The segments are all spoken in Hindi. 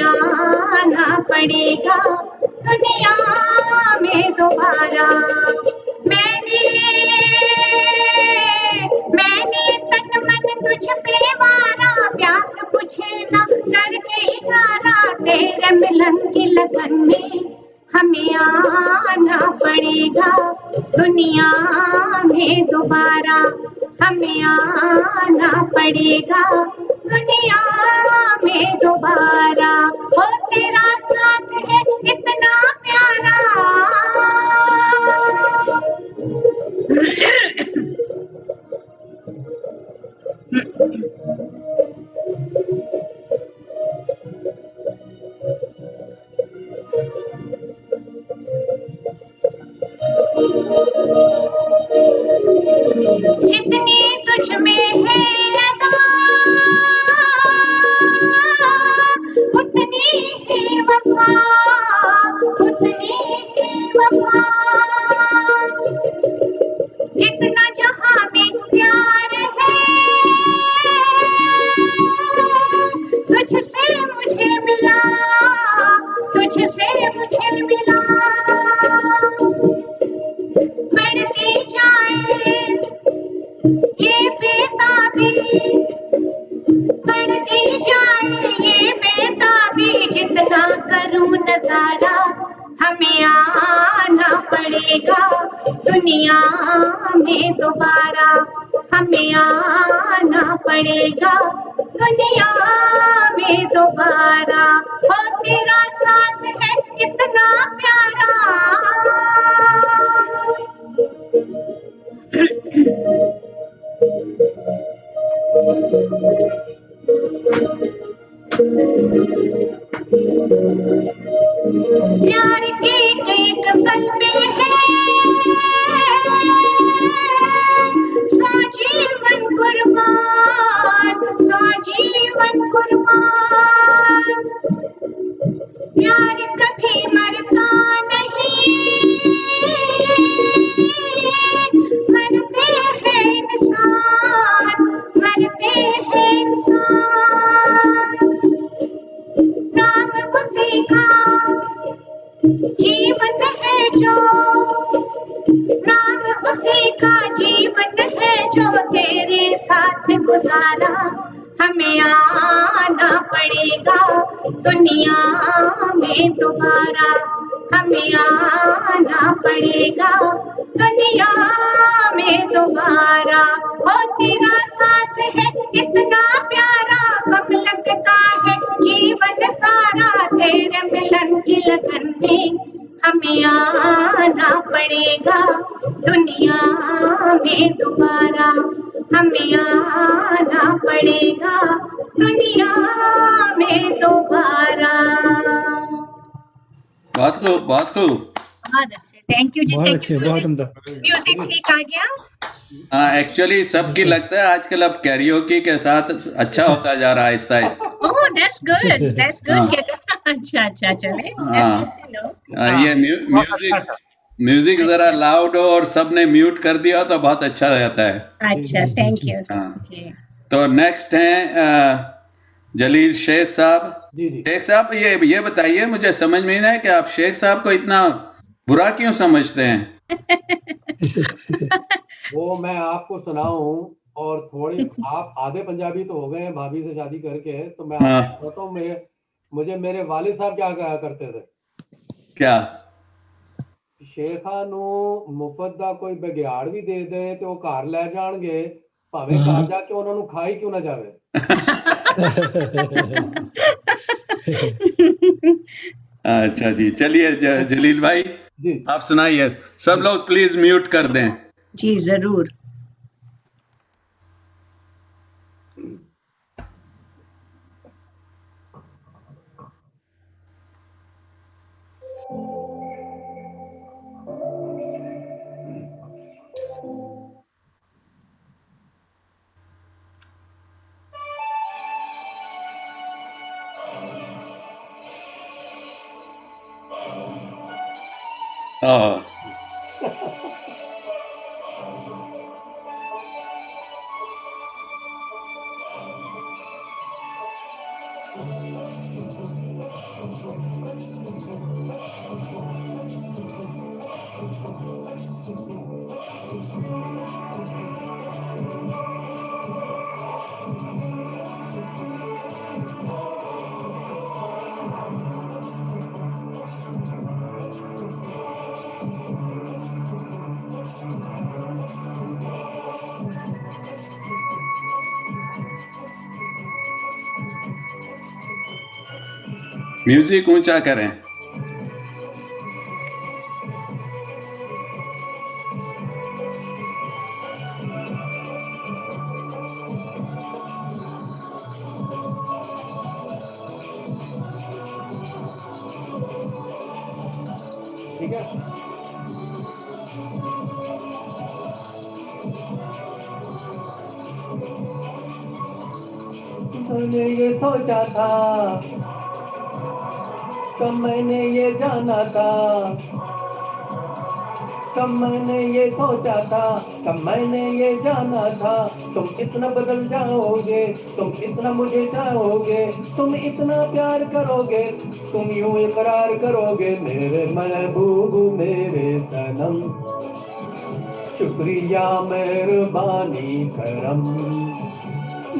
आना पड़ेगा दुनिया में दोबारा। मैंने मैंने तन मन तुझ पे मारा, प्यास बुझे ना करके इजारा, तेरे मिलन की लगन में हमें आना पड़ेगा दुनिया में दोबारा। हमें आना पड़ेगा दुनिया में दोबारा। ओ तेरा साथ है इतना प्यारा। जितनी तुझ में है अदा, उतनी ही वफा, उतनी ही वफा। जितना जहां में प्यार है, तुझसे मुझे मिला, तुझसे मुझे मिला। बढ़ती जाए ये बेताबी, बढ़ती जाए ये बेताबी, जितना करूं नजारा हमें आना पड़ेगा दुनिया में दोबारा। हमें आना पड़ेगा दुनिया में दोबारा। ओ तेरा साथ है इतना प्यारा। प्यार के एक पल में है साजीवन कुर्बान, साजीवन कुर्बान। प्यार कभी मरता नहीं, मरते हैं इंसान, मरते हैं इंसान। नाम उसी का जीवन है जो, नाम उसी का जीवन है जो, तेरे साथ गुजारा हमें आना पड़ेगा दुनिया में दोबारा। हमें आना पड़ेगा दुनिया में दोबारा। ओ तेरा साथ है इतना प्यारा, कब लगता है जीवन सारा, तेरे मिलन की लगन में हमें आना पड़ेगा दुनिया में दोबारा। हमें आना पड़ेगा दुनिया में दोबारा। बहुत खूब, बहुत खूब। थैंक यू जी, बहुत थैंक अच्छे, यू। बहुत उम्दा। म्यूजिक ठीक आ गया। हाँ, एक्चुअली सबकी लगता है आजकल अब कैरियोकी के साथ अच्छा होता जा रहा है Aahista Aahista. Oh that's good, that's हाँ। गुड। अच्छा अच्छा चले, हाँ। ये म्यूजिक जरा लाउड हो और सबने म्यूट कर दिया तो बहुत अच्छा रहता है। अच्छा थैंक यू हाँ। जी। तो नेक्स्ट हैं जलील शेख साहब। शेख साहब ये बताइए, मुझे समझ में नहीं है कि आप शेख साहब को इतना बुरा क्यों समझते हैं। वो मैं आपको सुनाऊं, और थोड़ी आप आधे पंजाबी तो हो गए हैं भाभी से शादी करके, तो मैं हाँ। आपको बताता हूं, मुझे मेरे वालिद साहब क्या कहा करते थे। क्या? शेखा नू मुफ्त दा कोई बघियाड़ भी दे दे तो वो घर ले जाएंगे, भावे घर जाके उन्होंने खाई क्यों ना जावे। अच्छा जी, चलिए जलील भाई जी आप सुनाइए। सब लोग प्लीज म्यूट कर दें। जी जरूर। हाँ। म्यूजिक ऊंचा करें। ठीक है। मैंने ये सोचा था, कब मैंने ये जाना था, कब मैंने ये सोचा था, कब मैंने ये जाना था, तुम इतना बदल जाओगे, तुम इतना मुझे चाहोगे, तुम इतना प्यार करोगे, तुम यूं इकरार करोगे मेरे महबूब मेरे सनम। शुक्रिया मेहरबानी करम,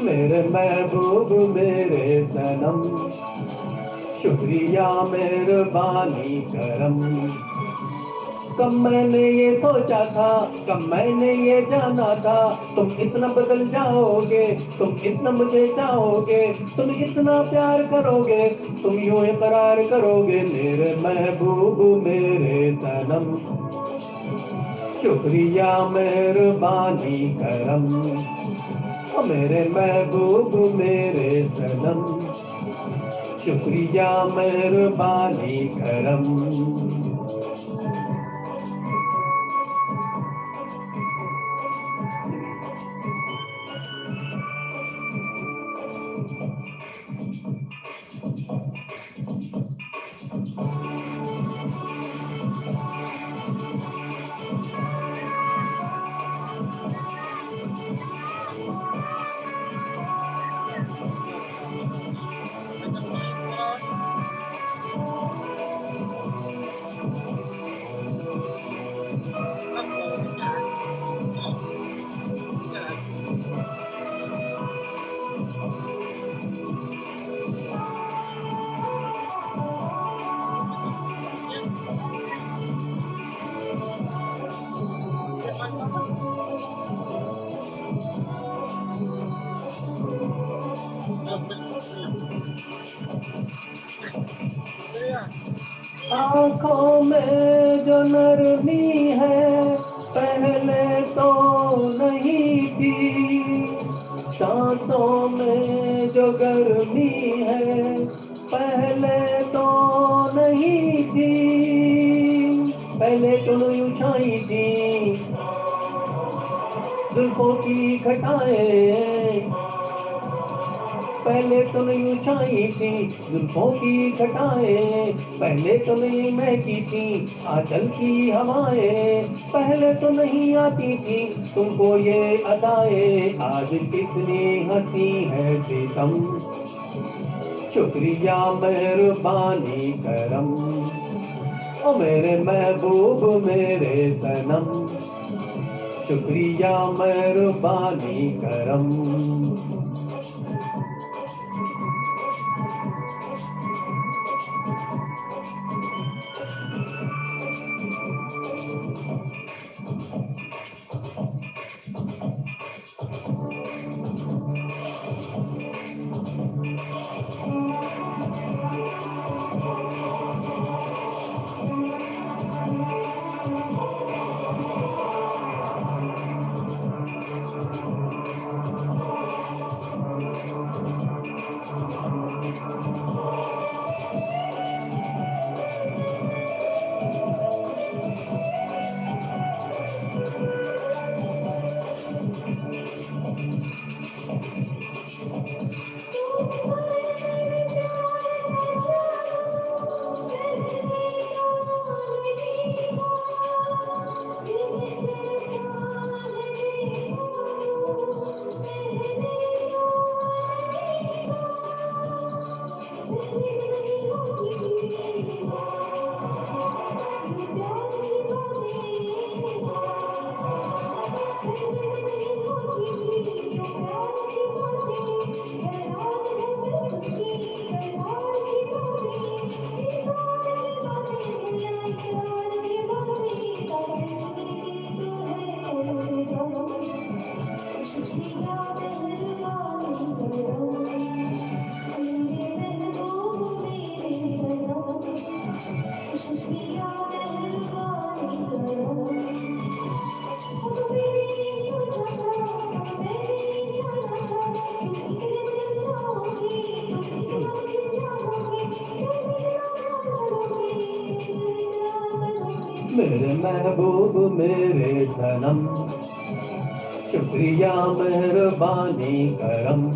मेरे महबूब मेरे सनम। शुक्रिया मेहरबानी करम। कब मैंने ये सोचा था, कब मैंने ये जाना था, तुम इतना बदल जाओगे, तुम इतना मुझे चाहोगे, तुम इतना प्यार करोगे, तुम यूं इकरार करोगे मेरे महबूब मेरे सनम। शुक्रिया मेहरबानी करम, ओ मेरे महबूब मेरे सनम। शुक्रिया मेहरबानी करम। आँखों में जो नरमी है पहले तो नहीं थी, सांसों में जो गर्मी है पहले तो नहीं थी। पहले तो यूं छाई थी जुल्फों की घटाएं, पहले तो नहीं छाई थी जुल्फों की घटाएं, पहले तो नहीं महकी थी आंचल की हवाएं, पहले तो नहीं आती थी तुमको ये अदाएं, आज कितनी हंसी है सितम। शुक्रिया मेहरबानी करम, ओ मेरे महबूब मेरे सनम। शुक्रिया मेहरबानी करम। मेरे महबूब मेरे सनम, शुक्रिया मेहरबानी करम।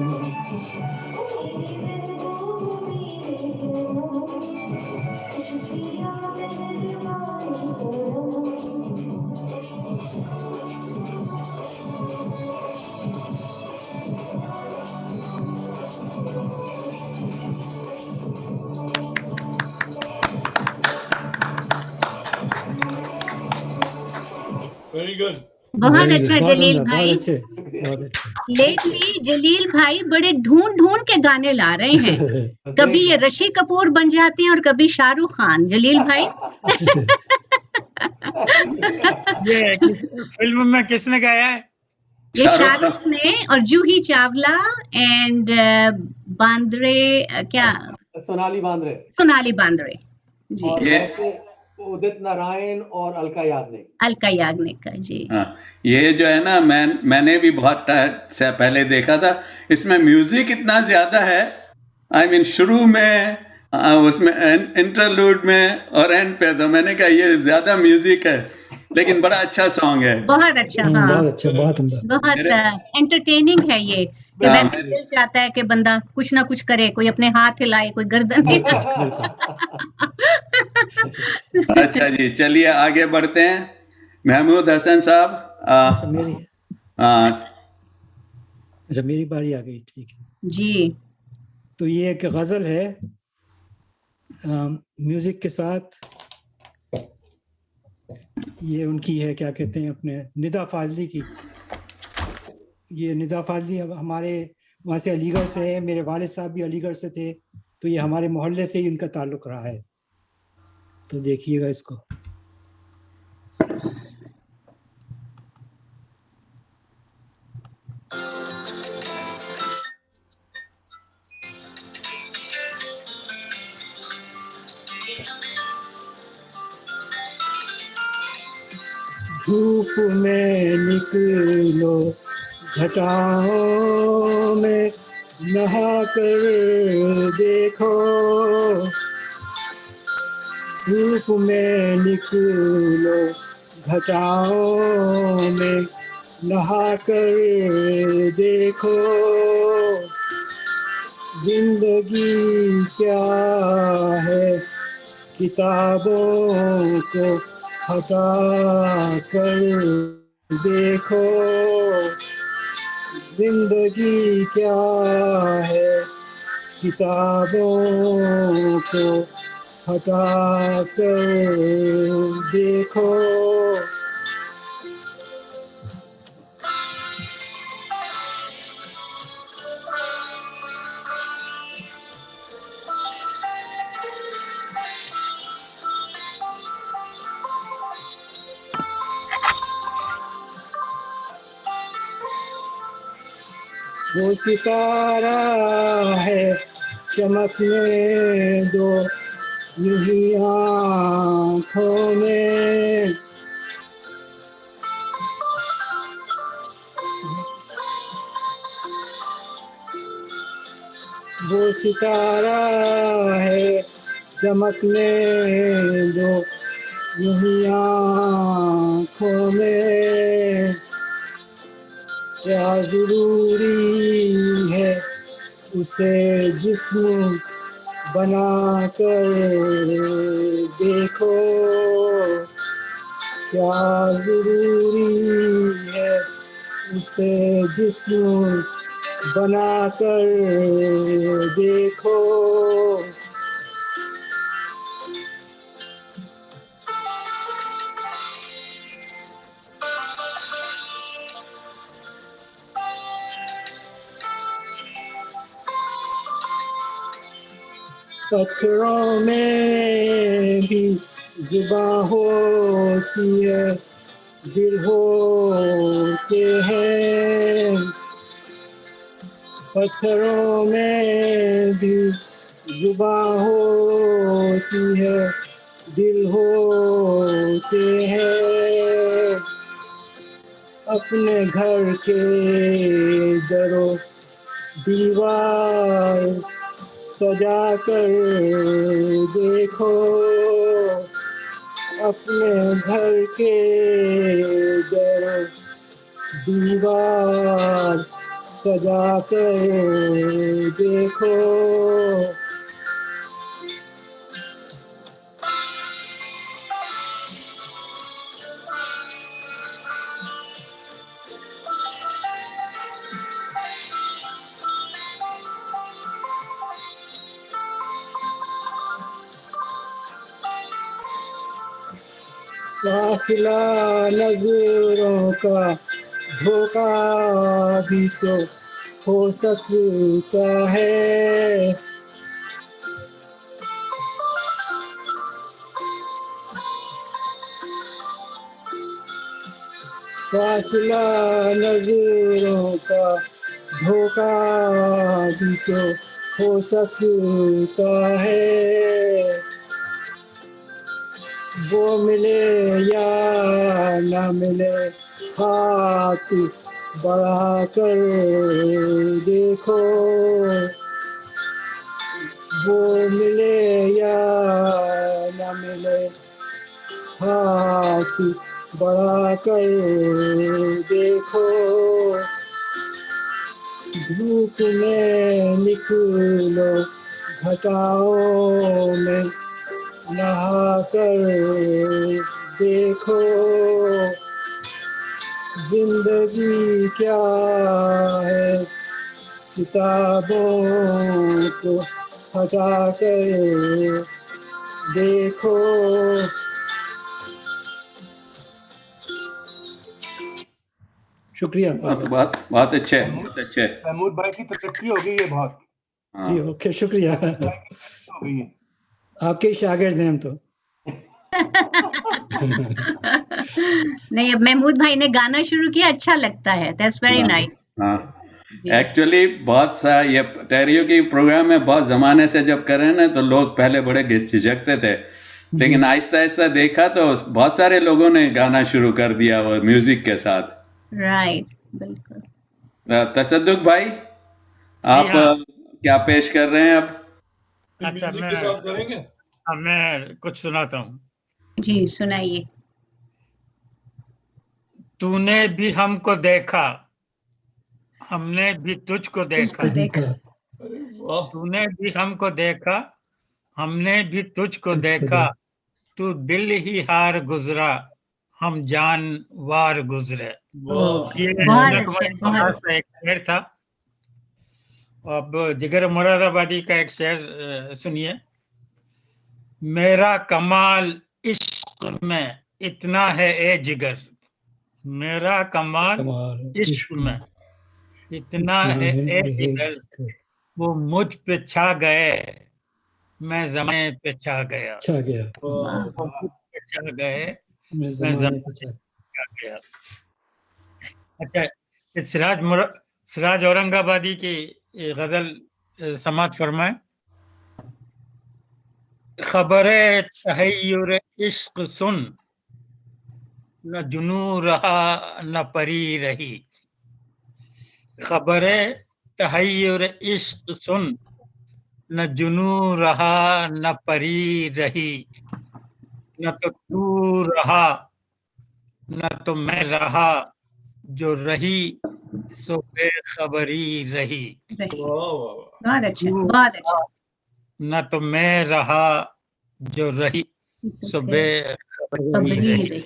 Very good. बहुत अच्छा बहुत जलील उम्दा, बहुत भाई। अच्छे, बहुत अच्छे। लेटली जलील भाई बड़े ढूंढ ढूंढ के गाने ला रहे हैं। कभी ये ऋषि कपूर बन जाते हैं और कभी शाहरुख खान। जलील भाई ये फिल्म में किसने गाया है? ये शाहरुख शाहरुख ने और जूही चावला एंड बांद्रे क्या सोनाली बांद्रे सोनाली बांद्रे जी, और ये वैसे उदित नारायण और अलका याग्निक। अलका याग्निक का जी। हाँ, ये जो है ना, मैंने भी बहुत से पहले देखा था। इसमें म्यूजिक इतना ज्यादा है, आई मीन शुरू में उसमें इंटरलूड में और एंड पे, तो मैंने कहा ये ज्यादा म्यूजिक है, लेकिन बड़ा अच्छा सॉन्ग है। बहुत अच्छा। हाँ बहुत अच्छा, बहुत उम्दा। बहुत मेरे एंटरटेनिंग है ये कि हाँ, वैसे दिल चाहता है कि बंदा कुछ ना कुछ करे, कोई अपने हाथ हिलाए, कोई गर्दन हिलाए। अच्छा जी, चलिए आगे बढ़ते हैं। महमूद हसन साहब, अच्छा मेरी आ, अच्छा मेरी बारी आ गई, ठीक है। जी तो ये एक गज़ल है म्यूजिक के साथ। ये उनकी है, क्या कहते हैं, अपने निदा फाजली की। ये निदा फाजली अब हमारे वहाँ से अलीगढ़ से है, मेरे वालिद साहब भी अलीगढ़ से थे, तो ये हमारे मोहल्ले से ही उनका ताल्लुक रहा है। तो देखिएगा इसको। धूप में निकलो, घटाओं में नहा कर देखो। धूप में निकलो, घटाओं में नहा कर देखो। जिंदगी क्या है, किताबों को हटा कर देखो। जिंदगी क्या है, किताबों को हटा कर देखो। वो सितारा है, चमकने दो यूं ही आँखों में। वो सितारा है, चमकने दो यूं ही आँखों में। क्या जरूरी है उसे जिस्म बना कर देखो। क्या जरूरी है उसे जिस्म बना कर देखो। पत्थरों में भी जुबां होती है, दिल होते हैं। पत्थरों में भी जुबां होती है, दिल होते हैं। अपने घर के दरो दीवार सजा कर देखो। अपने घर के दर दीवार सजा कर देखो, फासला नजरों का धोखा भी तो हो सकता है, फासला नजरों का धोखा भी तो हो सकता है, वो मिले या ना मिले हाथ बढ़ा कर देखो, वो मिले या ना मिले हाथ बढ़ा कर देखो, धूप में निकलो घटाओं में नहा कर देखो, जिंदगी क्या है किताबों को हटा कर देखो। शुक्रिया। तो बहुत अच्छे, बहुत अच्छे। महमूद भाई की तरक्की हो गई है बहुत। जी ओके, शुक्रिया। हो गई है। आपके शागिर्द हैं हम तो। नहीं, अब महमूद भाई ने गाना शुरू किया, अच्छा लगता है, दैट्स वेरी नाइस। हाँ, एक्चुअली बहुत सा ये टेरियो की प्रोग्राम में बहुत जमाने से जब कर रहे हैं ना, तो लोग पहले बड़े झिझकते थे, लेकिन आहिस्ता आहिस्ता देखा तो बहुत सारे लोगों ने गाना शुरू कर दिया वो म्यूजिक के साथ। राइट, बिल्कुल। तसद्दुक भाई, आप क्या पेश कर रहे हैं अब? अच्छा, मैं कुछ सुनाता हूँ। जी सुनाइए। तूने भी हमको देखा, हमने भी तुझको देखा, तूने भी हमको देखा, हमने भी तुझको देखा, तू दिल ही हार गुजरा, हम जान वार गुजरे। ये बहुत अच्छे, बहुत एक शेर था। अब जिगर मुरादाबादी का एक शेर सुनिए। मेरा कमाल इश्क में इतना है ए जिगर, मेरा कमाल इश्क में इतना है ए जिगर, वो मुझ पे छा गए, मैं ज़माने पे छा गया, वो मुझ पे छा गए, मैं ज़माने पे छा गया। अच्छा, सिराज औरंगाबादी की गजल समात फरमाए। खबरे तहय्युर इश्क सुन, न जुनू रहा न परी रही, खबरे तहय्युर इश्क सुन, न जुनू रहा न परी रही, न तो तू रहा न तो मैं रहा, जो रही सो बेखबरी रही। बहुत अच्छा, बहुत अच्छा। न तो मैं रहा जो रही सो बेखबरी रही।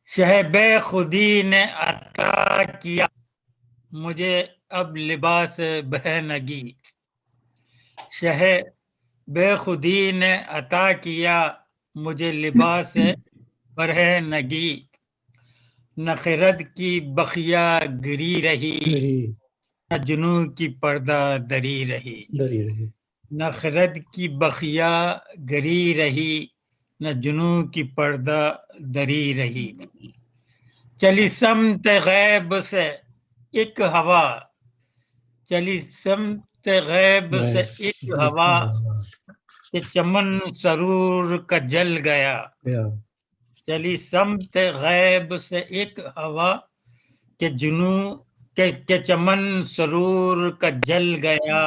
शहबे खुदी ने अता किया मुझे अब लिबास बहनगी, शह बेखुदी ने अता किया मुझे लिबास बरहनगी, न खिरद की बखिया गिरी रही, न जुनू की पर्दा दरी रही, न खिरद की बखिया गिरी रही, न जुनू की पर्दा दरी रही। चली समत गैब से एक हवा, चली समत गैब से एक हवा, कि चमन सरूर का जल गया, चली समत गैब से एक हवा, के जुनू के चमन सरूर का जल गया,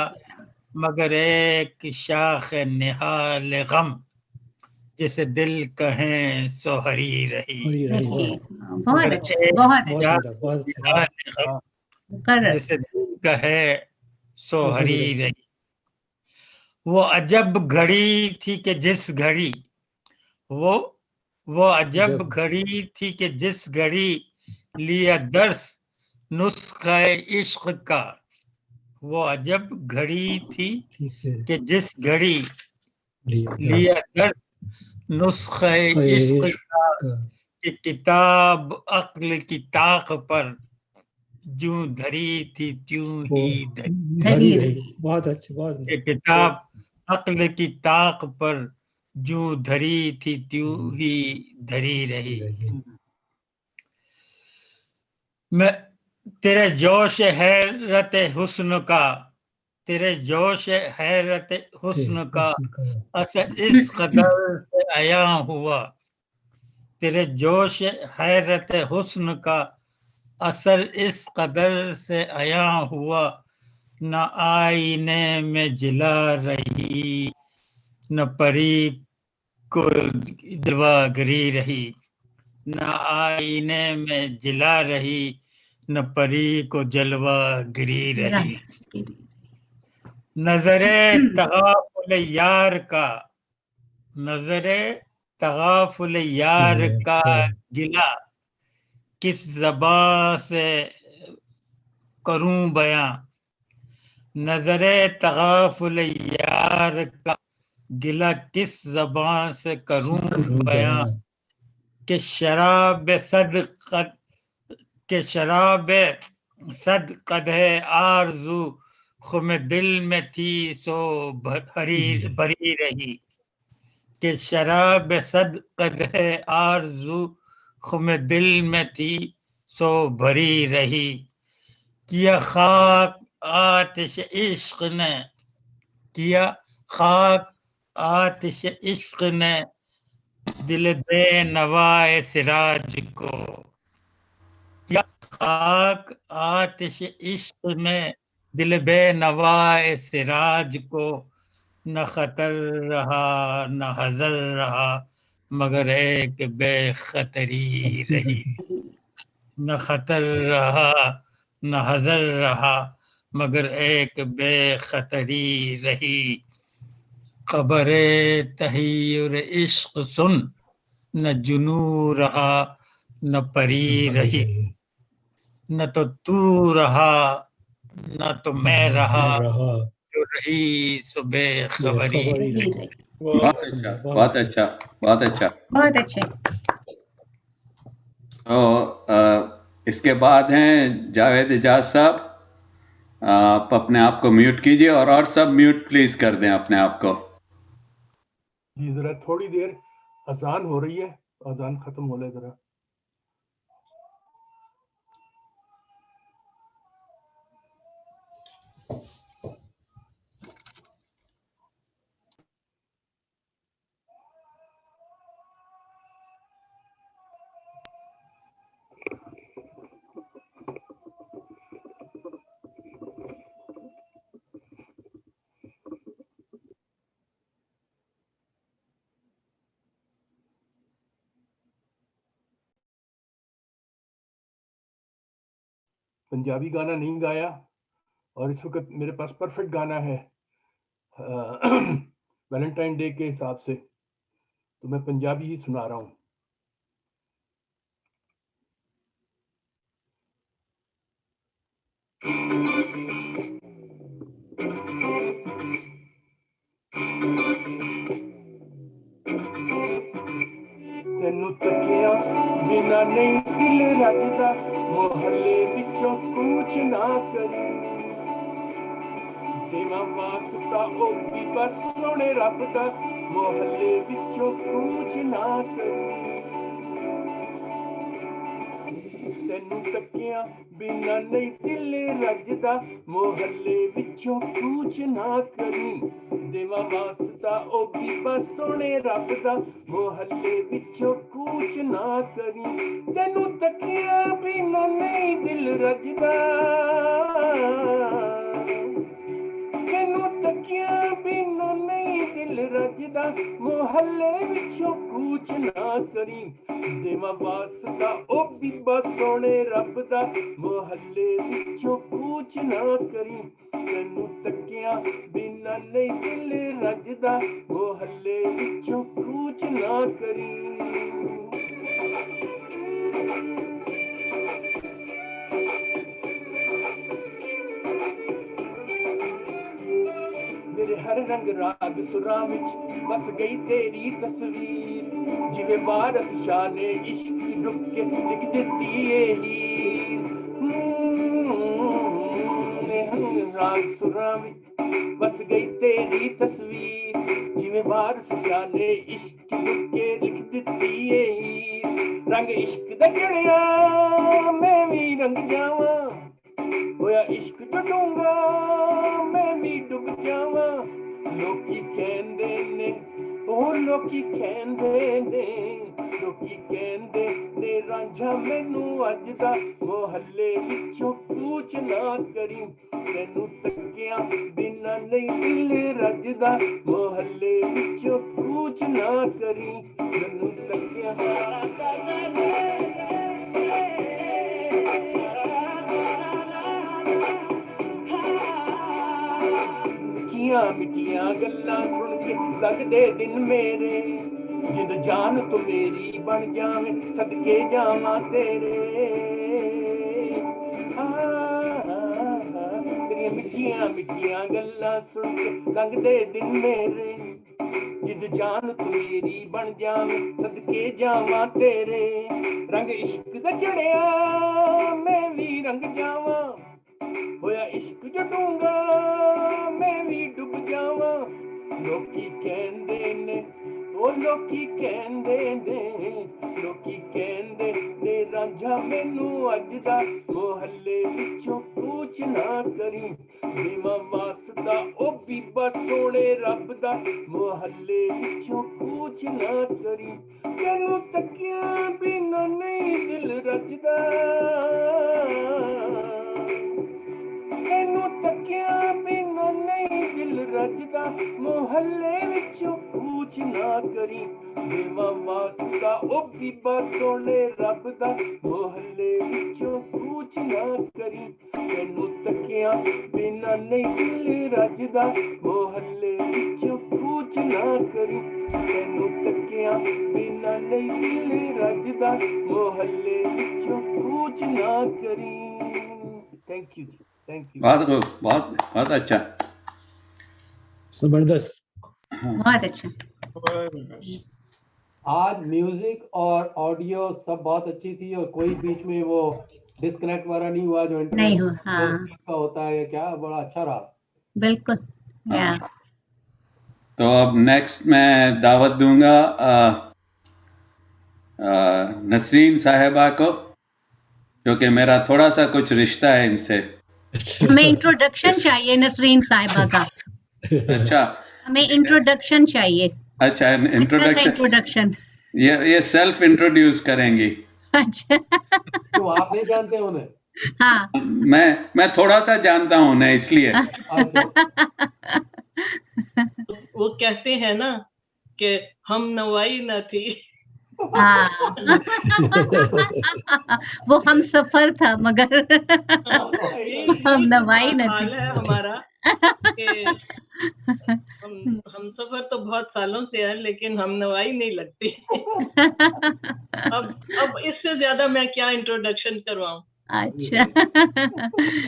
मगर एक शाख निहाल गम, जिसे दिल कहें सो हरी रही। बहुत अच्छे, बहुत अच्छे। करेक्ट। जिसे दिल कहे सो हरी रही। वो अजब घड़ी थी कि जिस घड़ी वो अजब घड़ी थी कि जिस घड़ी लिया दर्स नुस्खे इश्क का। वो अजब घड़ी थी कि जिस घड़ी लिया दर्स नुस्खे इश्क का, कि किताब अक्ल की ताक पर जूं धरी थी त्यों ही धरी रही। बहुत अच्छे, बहुत कि किताब अक्ल की ताक पर जूं धरी थी त्यों ही धरी रही। मैं तेरे जोश हैरत हुस्न का, तेरे जोश हैरत हुस्न का असर इस कदर से आया हुआ। तेरे जोश हैरत हुस्न का असर इस कदर से आया हुआ। न आईने में जिला रही, न परी को दिलवा गिरी रही। न आईने में जिला रही, न परी को जलवा गिरी रही। नजरे तगाफुल यार का, नजरे तगाफुल यार का गिला किस ज़बां से करूं बयां। नजरे तगाफुल यार का गिला किस ज़बां से करूं बयां। कि शराब सद कदह आरज़ू खुम दिल में थी सो भरी रही। कि शराब सद कदह आरज़ू खुम दिल में थी सो भरी रही। किया खाक आतिश इश्क ने, किया खाक आतिश इश्क ने दिल बेनवाए सिराज को। किया खाक आतिश इश्क ने दिल बेनवाए सिराज को। न खतर रहा न हजर रहा मगर एक बेखतरी रही। न खतर रहा न हजर रहा मगर एक बेखतरी रही। खबरे तहीर इश्क सुन न जुनू रहा न परी रही। न तो तू रहा न तो मैं रहा, जो रही सो बेखबरी। बहुत अच्छा, बहुत अच्छा, बहुत अच्छा। बहुत अच्छे। तो इसके बाद हैं जावेद इजाज साहब। आप अपने आप को म्यूट कीजिए और सब म्यूट प्लीज कर दें अपने आप को। जी जरा थोड़ी देर अजान हो रही है, अजान खत्म हो ले जरा। पंजाबी गाना नहीं गाया और इस वक्त मेरे पास परफेक्ट गाना है वैलेंटाइन डे के हिसाब से, तो मैं पंजाबी ही सुना रहा हूँ। तेनू तकिया बिना नहीं दिल रजदा, मोहल्ले विचों कूच ना करी। देवा वास्ता ओ भी बस सोने रब दा, मोहल्ले विचों कूच ना करी। तेनू तकिया बिना नहीं दिल रजदा, मोहल्ले विचों कूच ना करी। देवा वास्ता ओ भी बस सोने रब दा, मोहल्ले विचों कूच ना करी। तेनू तकिया बिना नहीं दिल रजदा, तेनू तकिया बिना नहीं दिल रजदा। रजदा मोहल्ले विचों कूच ना करी देवा वास्ता ओ बीबा सोने रब दा मोहल्ले विचों कूच ना करी तैनू तकिया बिना नहीं दिल रजदा मोहल्ले विचों कूच ना करी मेरे हर रंग राग सुरां विच बस गई तेरी तस्वीर जिवें वारस शाह ने इश्क च डुब के लिख दित्ती ए हीर मेरे रंग राग सुरां विच बस गई तेरी तस्वीर जिवें वारस शाह ने इश्क च डुब के लिख दित्ती ए हीर रंग इश्क दा चढ़िया मैं भी रंग जावां होया इश्क जो डूंगा मैं भी डुब जावां लोकी कहंदे ने ओ लोकी कहंदे ने रांझा मैनू अज दा मोहल्ले विचों कूच ना करी तैनू तकिया बिना नहीं दिल रजदा मोहल्ले विचों कूच ना करी तैनू मिठिया मिठिया गल्लां सुन के लगदे दिन मेरे जिंद जान तो मेरी बन जावे सदके जावां तेरे तेरी मिठिया मिठिया गल्लां सुन के लगदे दिन मेरे जिंद जान तो मेरी बन जावे सदके जावां तेरे रंग इश्क दा चढ़िया मैं भी रंग जावां होया इश्क जो डूंगा मैं भी डुब जावां लोकी कहंदे ने ओ लोकी कहंदे ने रांझा मैनू अज दा मोहल्ले विचों कूच ना करी देवा वास्ता ओ बीबा सोने रब दा मोहल्ले विचों कूच ना करी तैनू तकिया बिना नहीं दिल रजदा तैनू तकिया बिना नहीं दिल रजदा मोहल्ले विचों कूच ना करी देवा वास्ता ओ बीबा सोने रब दा मोहल्ले विचों कूच ना करी तैनू तकिया बिना नहीं दिल रजदा मोहल्ले विचों कूच ना करी तैनू तकिया बिना नहीं दिल रजदा मोहल्ले विचों कूच ना करी थैंक यू जी थैंक यू बहुत खूब, बहुत बहुत अच्छा। जबरदस्त। बहुत अच्छा। आज म्यूजिक और ऑडियो सब बहुत अच्छी थी और कोई बीच में वो डिस्कनेक्ट वाला नहीं हुआ जो नहीं हुआ, इंटरनेट हाँ। का होता है या क्या बड़ा अच्छा रहा बिल्कुल या तो अब नेक्स्ट मैं दावत दूंगा नसरीन साहिबा को, क्योंकि मेरा थोड़ा सा कुछ रिश्ता है इनसे। हमें इंट्रोडक्शन चाहिए नसरीन साहिबा का। अच्छा, हमें इंट्रोडक्शन चाहिए। अच्छा अच्छा सा इंट्रोडक्शन, इंट्रोडक्शन। ये सेल्फ इंट्रोड्यूस करेंगी। अच्छा क्यों आप नहीं जानते उन्हें हाँ मैं थोड़ा सा जानता हूं उन्हें, इसलिए। अच्छा वो कहते हैं ना कि हम नवाई न थी। हाँ वो हम सफर था मगर हम नवाई न हाल थे। है हमारा कि हम सफर तो बहुत सालों से है लेकिन हम नवाई नहीं लगती। अब इससे ज्यादा मैं क्या इंट्रोडक्शन करवाऊं। अच्छा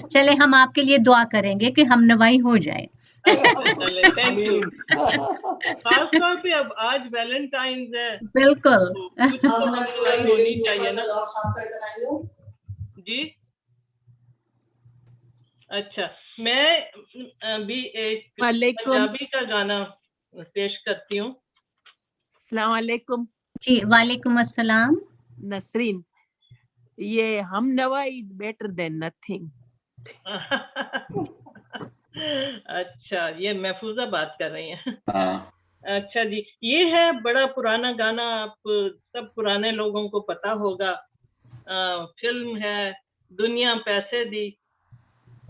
चले हम आपके लिए दुआ करेंगे कि हम नवाई हो जाए। चले थैंक यू। खास तौर पे अब आज वैलेंटाइंस है बिल्कुल तो कुछ तो हम नवाई होनी चाहिए ना जी। अच्छा मैं अभी एक पंजाबी का गाना पेश करती हूँ। अस्सलाम वालेकुम जी वालेकुम अस्सलाम। नसरीन, ये हम नवा इज बेटर देन नथिंग। अच्छा ये महफूजा बात कर रही हैं। हाँ, अच्छा जी, ये है बड़ा पुराना गाना, आप सब पुराने लोगों को पता होगा। फिल्म है दुनिया पैसे दी,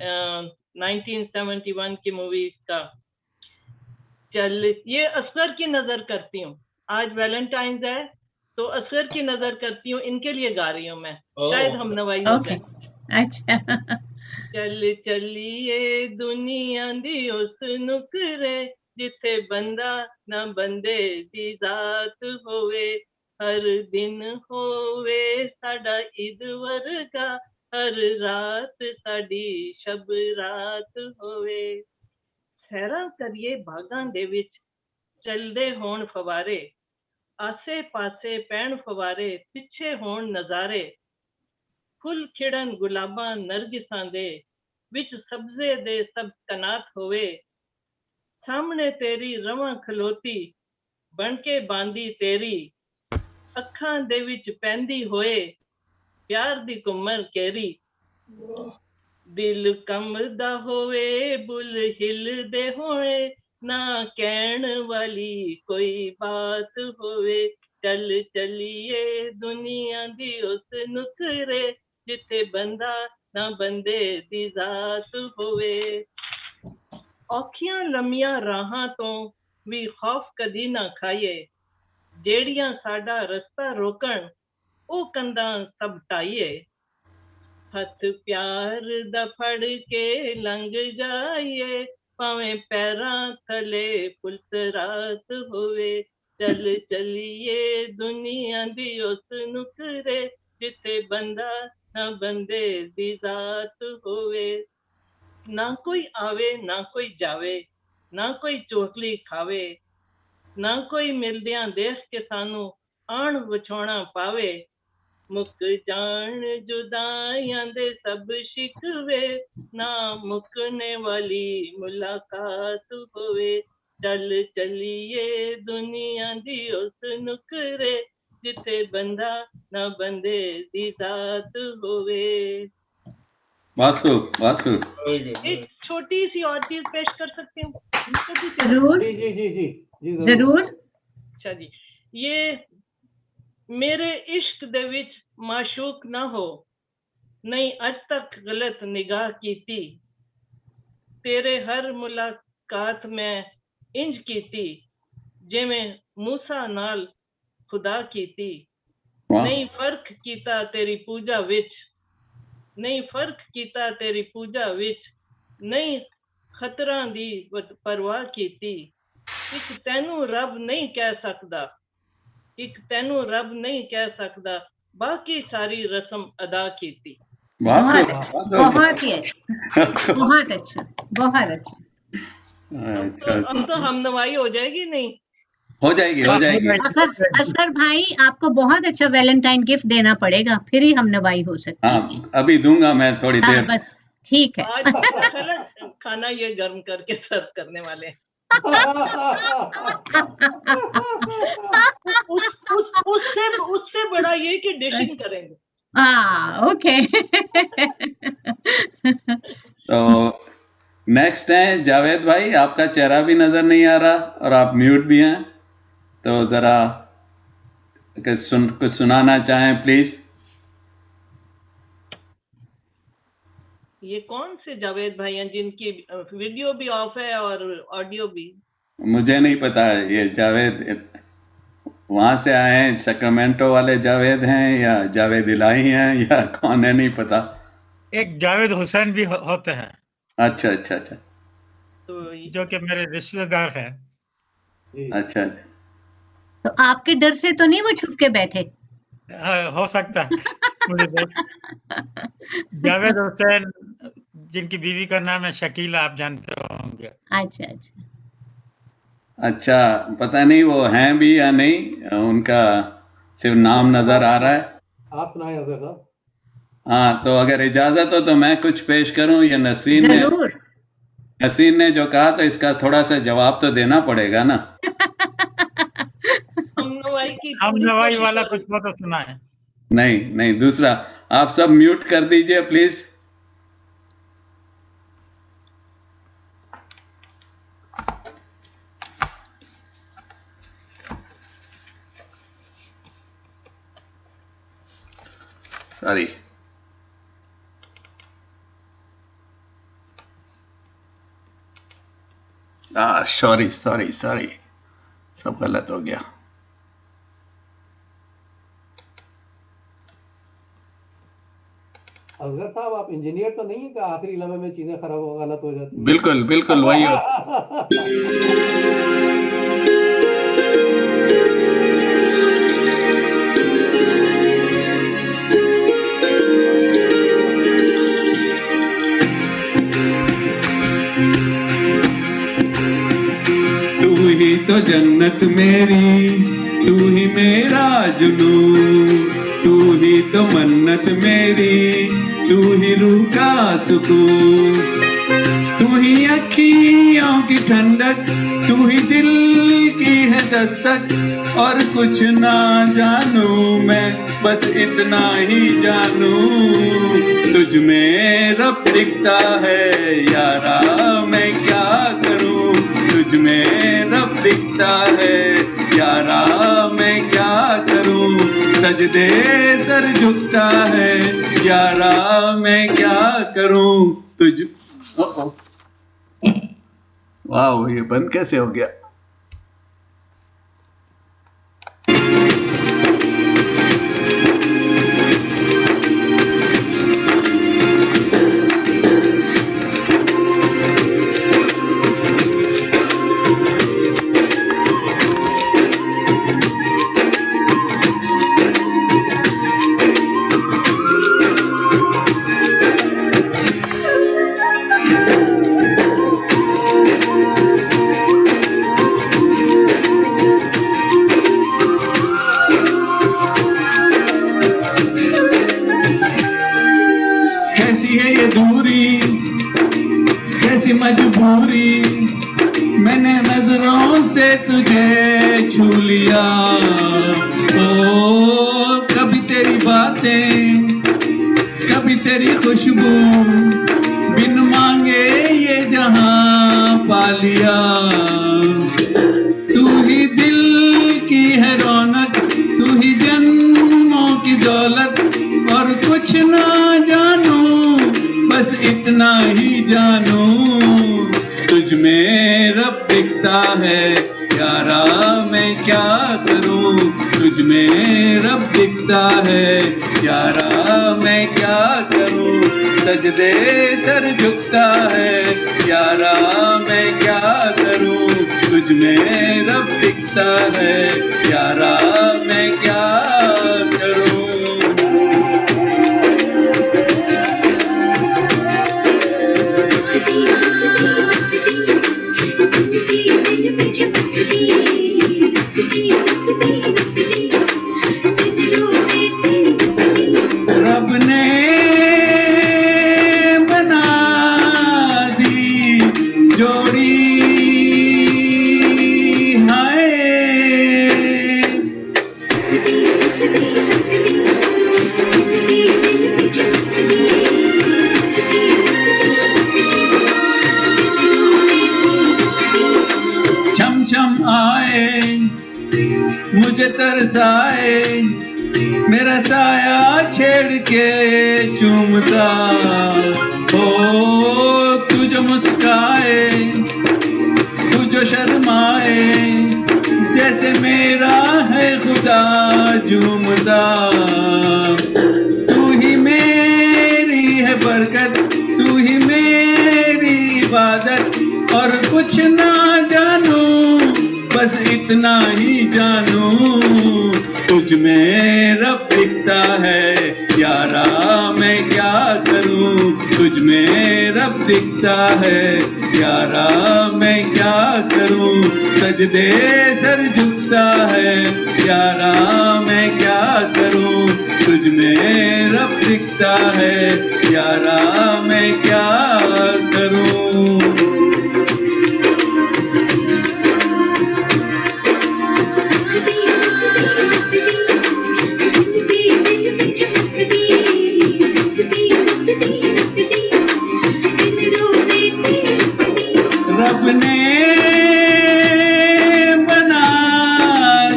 1971 की मूवी का। चल ये असगर की नजर करती हूँ, आज वैलेंटाइंस है तो असगर की नजर करती हूँ, इनके लिए गा रही हूँ मैं, शायद हम नवाई हो ओके जाए। अच्छा चल चलिए दुनिया दी उस नुकरे जिथे बंदा ना बंदे दी जात होवे, हर दिन होवे साडा ईद वर्गा, हर रात साडी शब रात होवे। ਸੈਰਾਂ ਕਰੀਏ ਬਾਗਾਂ ਦੇ ਵਿੱਚ, ਚੱਲਦੇ ਹੋਣ ਫਵਾਰੇ, ਆਸੇ ਪਾਸੇ ਪੈਣ ਫਵਾਰੇ, ਪਿੱਛੇ ਹੋਣ ਨਜ਼ਾਰੇ, ਫੁੱਲ ਖਿੜਨ ਗੁਲਾਬਾਂ ਨਰਗਿਸਾਂ ਦੇ, ਵਿੱਚ ਸਬਜ਼ੇ ਦੇ ਸਭ ਕਨਾਤ ਹੋਵੇ, ਸਾਹਮਣੇ ਤੇਰੀ ਰਵਾਂ ਖਲੋਤੀ, ਬਣ ਕੇ ਬਾਂਦੀ ਤੇਰੀ, ਅੱਖਾਂ ਦੇ ਵਿੱਚ ਪੈਂਦੀ ਹੋਏ, ਪਿਆਰ ਦੀ ਕੁਮਰ ਕੇਰੀ, ਦਿਲ ਕੰਬਦਾ ਹੋਵੇ ਬੁੱਲ ਹਿੱਲਦੇ ਹੋਏ, ਨਾ ਕਹਿਣ ਵਾਲੀ ਕੋਈ ਬਾਤ ਹੋਵੇ, ਚੱਲ ਚੱਲੀਏ ਦੁਨੀਆ ਦੀ ਉਸ ਨੁਕਰੇ ਜਿੱਥੇ ਬੰਦਾ ਨਾ ਬੰਦੇ ਦੀ ਜ਼ਾਤ ਹੋਵੇ। ਔਖੀਆਂ ਲੰਮੀਆਂ ਰਾਹਾਂ ਤੋਂ ਵੀ ਖੌਫ ਕਦੀ ਨਾ ਖਾਈਏ, ਜਿਹੜੀਆਂ ਸਾਡਾ ਰਸਤਾ ਰੋਕਣ ਉਹ ਕੰਧਾਂ ਸਭ ਢਾਈਏ, ਹੱਥ ਪਿਆਰ ਦਾ ਫੜ ਕੇ ਲੰਘ ਜਾਈਏ, ਭਾਵੇਂ ਪੈਰਾਂ ਥਲੇ ਪੁਲਸ ਰਾਤ ਹੋਵੇ, ਚੱਲ ਚੱਲੀਏ ਦੁਨੀਆ ਦੀ ਉਸ ਨੁਕਰੇ ਜਿੱਥੇ ਬੰਦਾ ਨਾ ਬੰਦੇ ਦੀ ਜ਼ਾਤ ਹੋਵੇ, ਨਾ ਕੋਈ ਆਵੇ ਨਾ ਕੋਈ ਜਾਵੇ, ਨਾ ਕੋਈ ਚੋਕਲੀ ਖਾਵੇ, ਨਾ ਕੋਈ ਮਿਲਦਿਆਂ ਦੇਖ ਕੇ ਸਾਨੂੰ ਆਣ ਵਿਛੋਣਾ ਪਾਵੇ, ਮੁੱਕ ਜਾਣ ਜੁਦਾਈਆਂ ਦੇ ਸਭ ਸ਼ਿਕਵੇ, ਨਾ ਮੁੱਕਣੇ ਵਾਲੀ ਮੁਲਾਕਾਤ ਹੋਵੇ, ਚੱਲ ਚੱਲੀਏ ਦੁਨੀਆ ਦੀ ਉਸ ਨੁਕਰੇ ਜਿੱਥੇ ਬੰਦਾ ਨਾ ਬੰਦੇ ਦੀ ਜ਼ਾਤ ਹੋਵੇ। बहुत खूब, बहुत खूब। एक छोटी सी और चीज पेश कर सकती हूँ, छोटी सी। जरूर जी जी जी जी जी जरूर अच्छा जी, ये मेरे इश्क दे विच माशूक ना हो, नहीं अज तक गलत निगाह कीती, तेरे हर मुलाकात में इंज कीती, जिवें मूसा नाल खुदा कीती, वाह, नहीं फर्क कीता तेरी पूजा विच, नहीं फर्क कीता तेरी पूजा विच, नहीं खतरां दी परवाह कीती, एक तैनू रब नहीं कह सकदा, एक तैनू रब नहीं कह सकदा, बाकी सारी रस्म अदा कीती। बहुत बहुत खूब, अच्छा बहुत बहुत ही अच्छा बहुत अच्छा बहुत अच्छा अच्छा, अब तो हम नवाई हो जाएगी नहीं? हो जाएगी, हो जाएगी। असगर भाई आपको बहुत अच्छा वैलेंटाइन गिफ्ट देना पड़ेगा, फिर ही हम नवाई हो सकती है। हाँ, अभी दूंगा मैं थोड़ी हाँ देर। बस ठीक है आज पता चला खाना ये गर्म करके सर्व करने वाले हैं। उससे बड़ा ये कि डिशिंग करेंगे। हाँ ओके तो नेक्स्ट है जावेद भाई, आपका चेहरा भी नजर नहीं आ रहा और आप म्यूट भी हैं, तो जरा कुछ सुनाना चाहें प्लीज। ये कौन से जावेद भाई हैं जिनकी वीडियो भी ऑफ है और ऑडियो भी? मुझे नहीं पता, ये जावेद वहां से आए हैं, सैक्रामेंटो वाले जावेद हैं या जावेद इलाही हैं या कौन है, नहीं पता। एक जावेद हुसैन भी होते हैं, अच्छा अच्छा अच्छा तो जो कि मेरे रिश्तेदार हैं। जी अच्छा अच्छा। तो आपके डर से तो नहीं वो छुप के बैठे? हो सकता है मुझे जावेद हुसैन, जिनकी बीवी का नाम है शकीला, आप जानते होंगे। अच्छा अच्छा अच्छा, पता नहीं वो हैं भी या नहीं, उनका सिर्फ नाम नजर आ रहा है। आप सुनाए अजहर साहब। हाँ, तो अगर इजाजत हो तो मैं कुछ पेश करूं, या जरूर नसीन ने जो कहा तो इसका थोड़ा सा जवाब तो देना पड़ेगा ना। हम नवाई की हम पूरी नवाई कोशिश वाला करेंगे। कुछ तो सुना है। नहीं नहीं, दूसरा आप सब म्यूट कर दीजिए please. Sorry. Sorry sorry sorry, सब गलत हो गया। असगर साहब आप इंजीनियर तो नहीं है कि आखिरी लम्हे में चीजें खराब गलत हो जाती हैं? बिल्कुल बिल्कुल वही हो। तू ही तो जन्नत मेरी, तू ही मेरा जुनून, तू ही तो मन्नत मेरी, तू ही रूह का सुकून, तू ही अखियों की ठंडक, तू ही दिल की है दस्तक, और कुछ ना जानू मैं, बस इतना ही जानू, तुझ में रब दिखता है यारा, मैं क्या करूं, तुझ में रब दिखता है यारा, मैं क्या करूं, सजदे सर झुकता है यारा, मैं क्या करूं, तुझ। वाह, ये बंद कैसे हो गया? कैसी है ये दूरी, कैसी मजबूरी, मैंने नजरों से तुझे छू लिया, ओ कभी तेरी बातें, कभी तेरी खुशबू, बिन मांगे ये जहां पा लिया, तू ही दिल की है रौनक, तू ही जन्मों की दौलत, और कुछ ना जानू, बस इतना ही जानू, तुझ में रब दिखता है यारा, मैं क्या करूं, तुझ में रब दिखता है यारा, मैं क्या करूं, सजदे सर झुकता है यारा, मैं क्या करूं, तुझ में रब दिखता है यारा, मैं क्या करूं। रब ने बना दी जोड़ी, हाय छम छम आए, मुझे तरसाए, मेरा साया छेड़ के चूमता, ओ तू जो मुस्काए, तू जो शर्माए, जैसे मेरा है खुदा झूमता, तू ही मेरी है बरकत, तू ही मेरी इबादत, और कुछ ना जानू, बस इतना ही जानू, तुझ में रब दिखता है यारा, मैं क्या करूं, तुझ में रब दिखता है यारा, मैं क्या करूं, सजदे सर झुकता है यारा, मैं क्या करूं, तुझ में रब दिखता है यारा, मैं क्या करूं। रब ने बना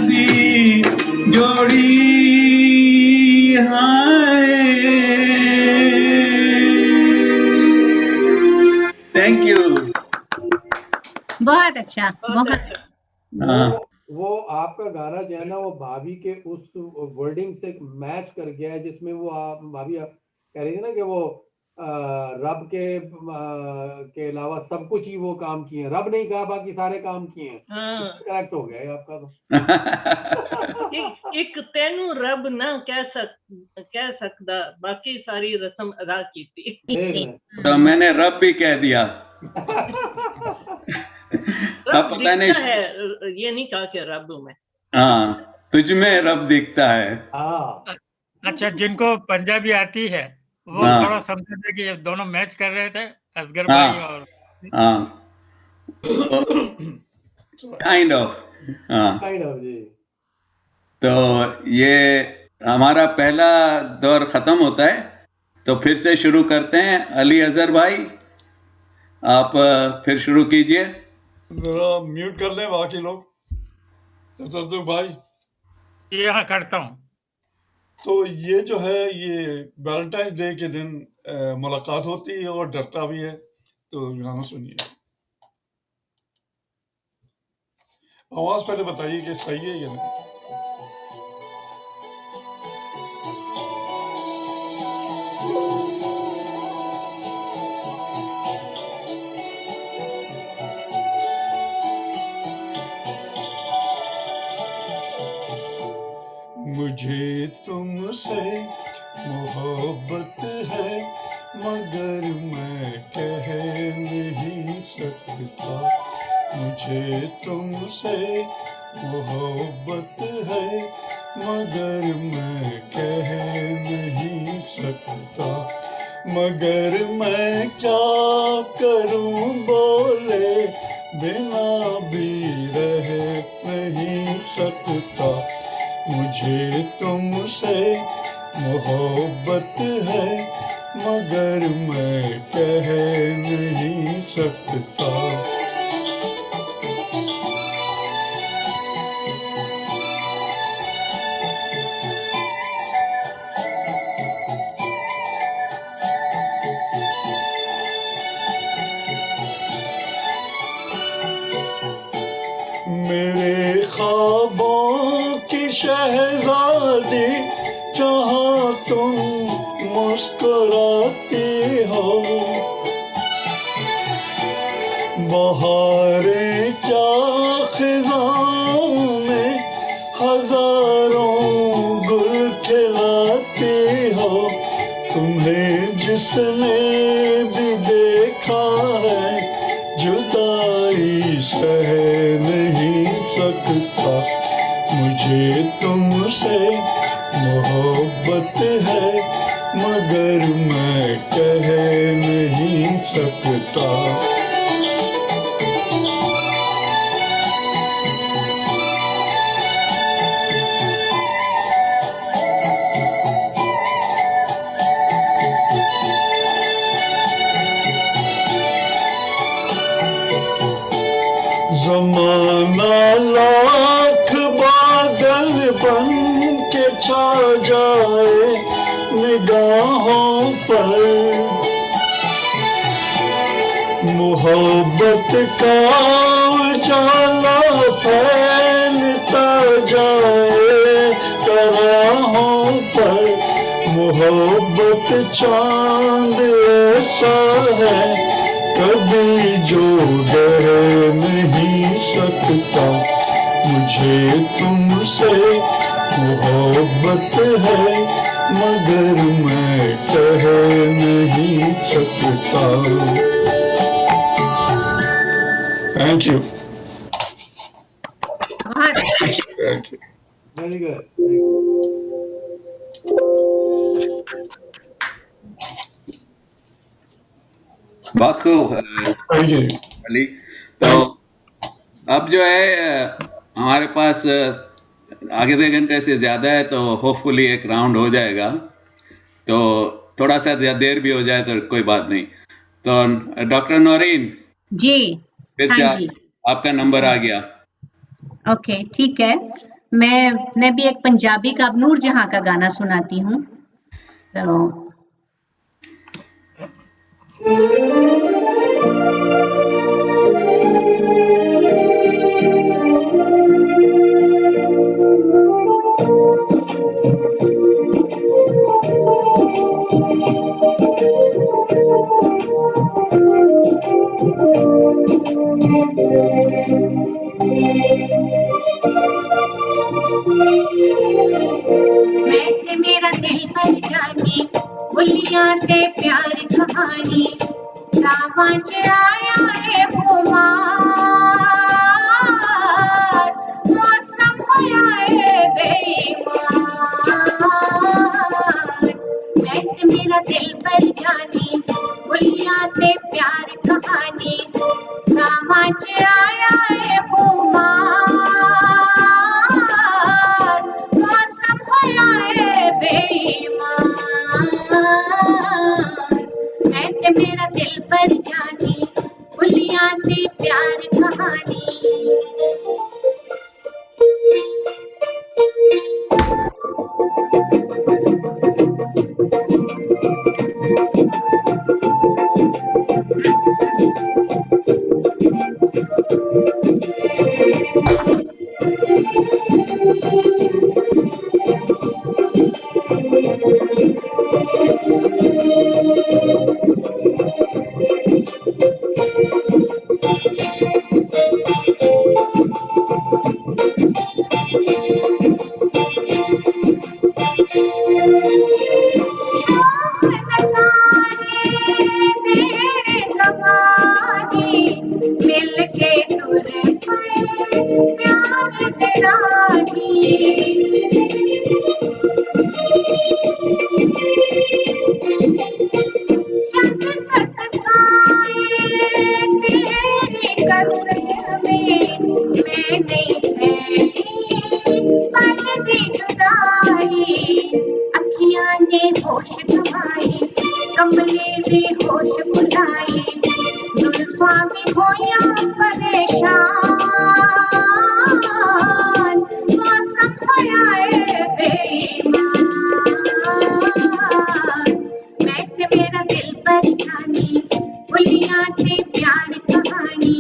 दी जोड़ी, हाय। Thank you. बहुत अच्छा, बहुत बहुत अच्छा। हाँ वो आपका गाना जो है ना वो भाभी के उस वर्डिंग से मैच कर गया है, जिसमें वो भाभी आप कह रही थी ना कि वो रब के अलावा सब कुछ ही वो काम किए हैं, रब नहीं कहा बाकी सारे काम किए हैं। हाँ करेक्ट हो गया है आपका तो। एक तेनू रब ना कह सकदा, बाकी सारी रस्म अदा की थी। देख लें। तो मैंने रब भी कह दिया। अब रब पता नहीं, दिखता है, ये नहीं कहा कि रब हूं मैं। हाँ तुझ में रब दिखता है। हाँ अच्छा, जिनको पंजाबी आती है वो हाँ थोड़ा समझ थे कि ये दोनों मैच कर रहे थे, असगर हाँ भाई और हाँ काइंड ऑफ। हाँ काइंड ऑफ जी। तो ये हमारा पहला दौर खत्म होता है, तो फिर से शुरू करते हैं। अली अजहर भाई, आप फिर शुरू कीजिए। जरा म्यूट कर लें बाकी लोग। तसद्दुक भाई, यहाँ करता हूँ। तो ये जो है ये वैलेंटाइन डे के दिन मुलाकात होती है और डरता भी है, तो गाना सुनिए। आवाज पहले बताइए कि सही है या नहीं। मुझे तुमसे मोहब्बत है मगर मैं कह नहीं सकता। मुझे तुमसे मोहब्बत है मगर मैं कह नहीं सकता। मगर मैं क्या करूं बोले बिना भी रह नहीं सकता। मुझे तुमसे मोहब्बत है मगर मैं कह नहीं सकता। मेरे ख्वाबों की शहजादी जहाँ तुम मुस्कुराती हो। बहारें क्या खिज़ां में हजारों गुल खिलाती हो। तुम्हें जिसने भी देखा है जुदाई सह नहीं सकता। मुझे तुमसे मोहब्बत है मगर मैं कह नहीं सकता। ज़माना लाख बादल बन के छा जाए निगाहों पर। मोहब्बत का उजाला फैलता जाए राहों पर। मोहब्बत चांद ऐसा है कभी जो डर नहीं सकता। मुझे तुमसे मोहब्बत है मगर मैं कह नहीं सकता। Thank you. बहुत थैंक यू। Very good. बहुत खूब थैंक यू। अली। तो अब जो है हमारे पास आधे घंटे से ज़्यादा है, तो होपफुली एक राउंड हो जाएगा। तो थोड़ा सा देर भी हो जाए तो कोई बात नहीं। तो डॉक्टर नौरीन, जी। फिर से हाँ जी, आपका नंबर आ गया। ओके ठीक है। मैं भी एक पंजाबी का अब नूर जहां का गाना सुनाती हूँ। तो मैं मेरा दिल पर जानी बुलियां ते प्यार कहानी रावण आया है खुमार मौसम होया है बेईमान मैं मेरा दिल पर जानी बुलियां ते प्यार कहानी रावण आया है खुमार मौसम होया है बेईमान मैं मेरा दिल पर जानी बुलियां से प्यार कहानी मिल के तुर प्यार तेरा तेरी कसम में मैं नहीं पलती जुदाई अखियां ने होश गंवाई कमले ने होश बुलाई जुल्फां में होया परेशान मौसम होया है बेईमान मैं मेरा दिल पर जानी बुलियां से प्यार कहानी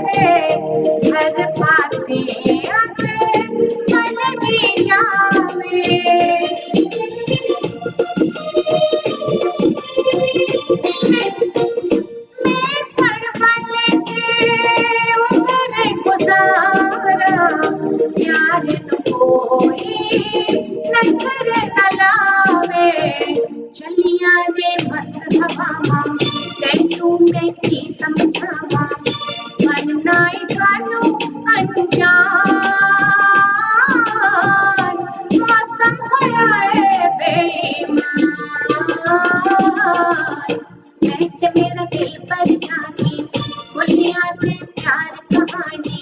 हर पासे मलगी जावे मैं पढ़ के उम्र गुजारा प्यार तो कोई नजर न लावे चलिया रे मत हवामा तैनू मैं की समझावा बननाई थानू अनजान मौसम होया है बेईमान मैं मेरा दिल पर जानी बुलियां से प्यार कहानी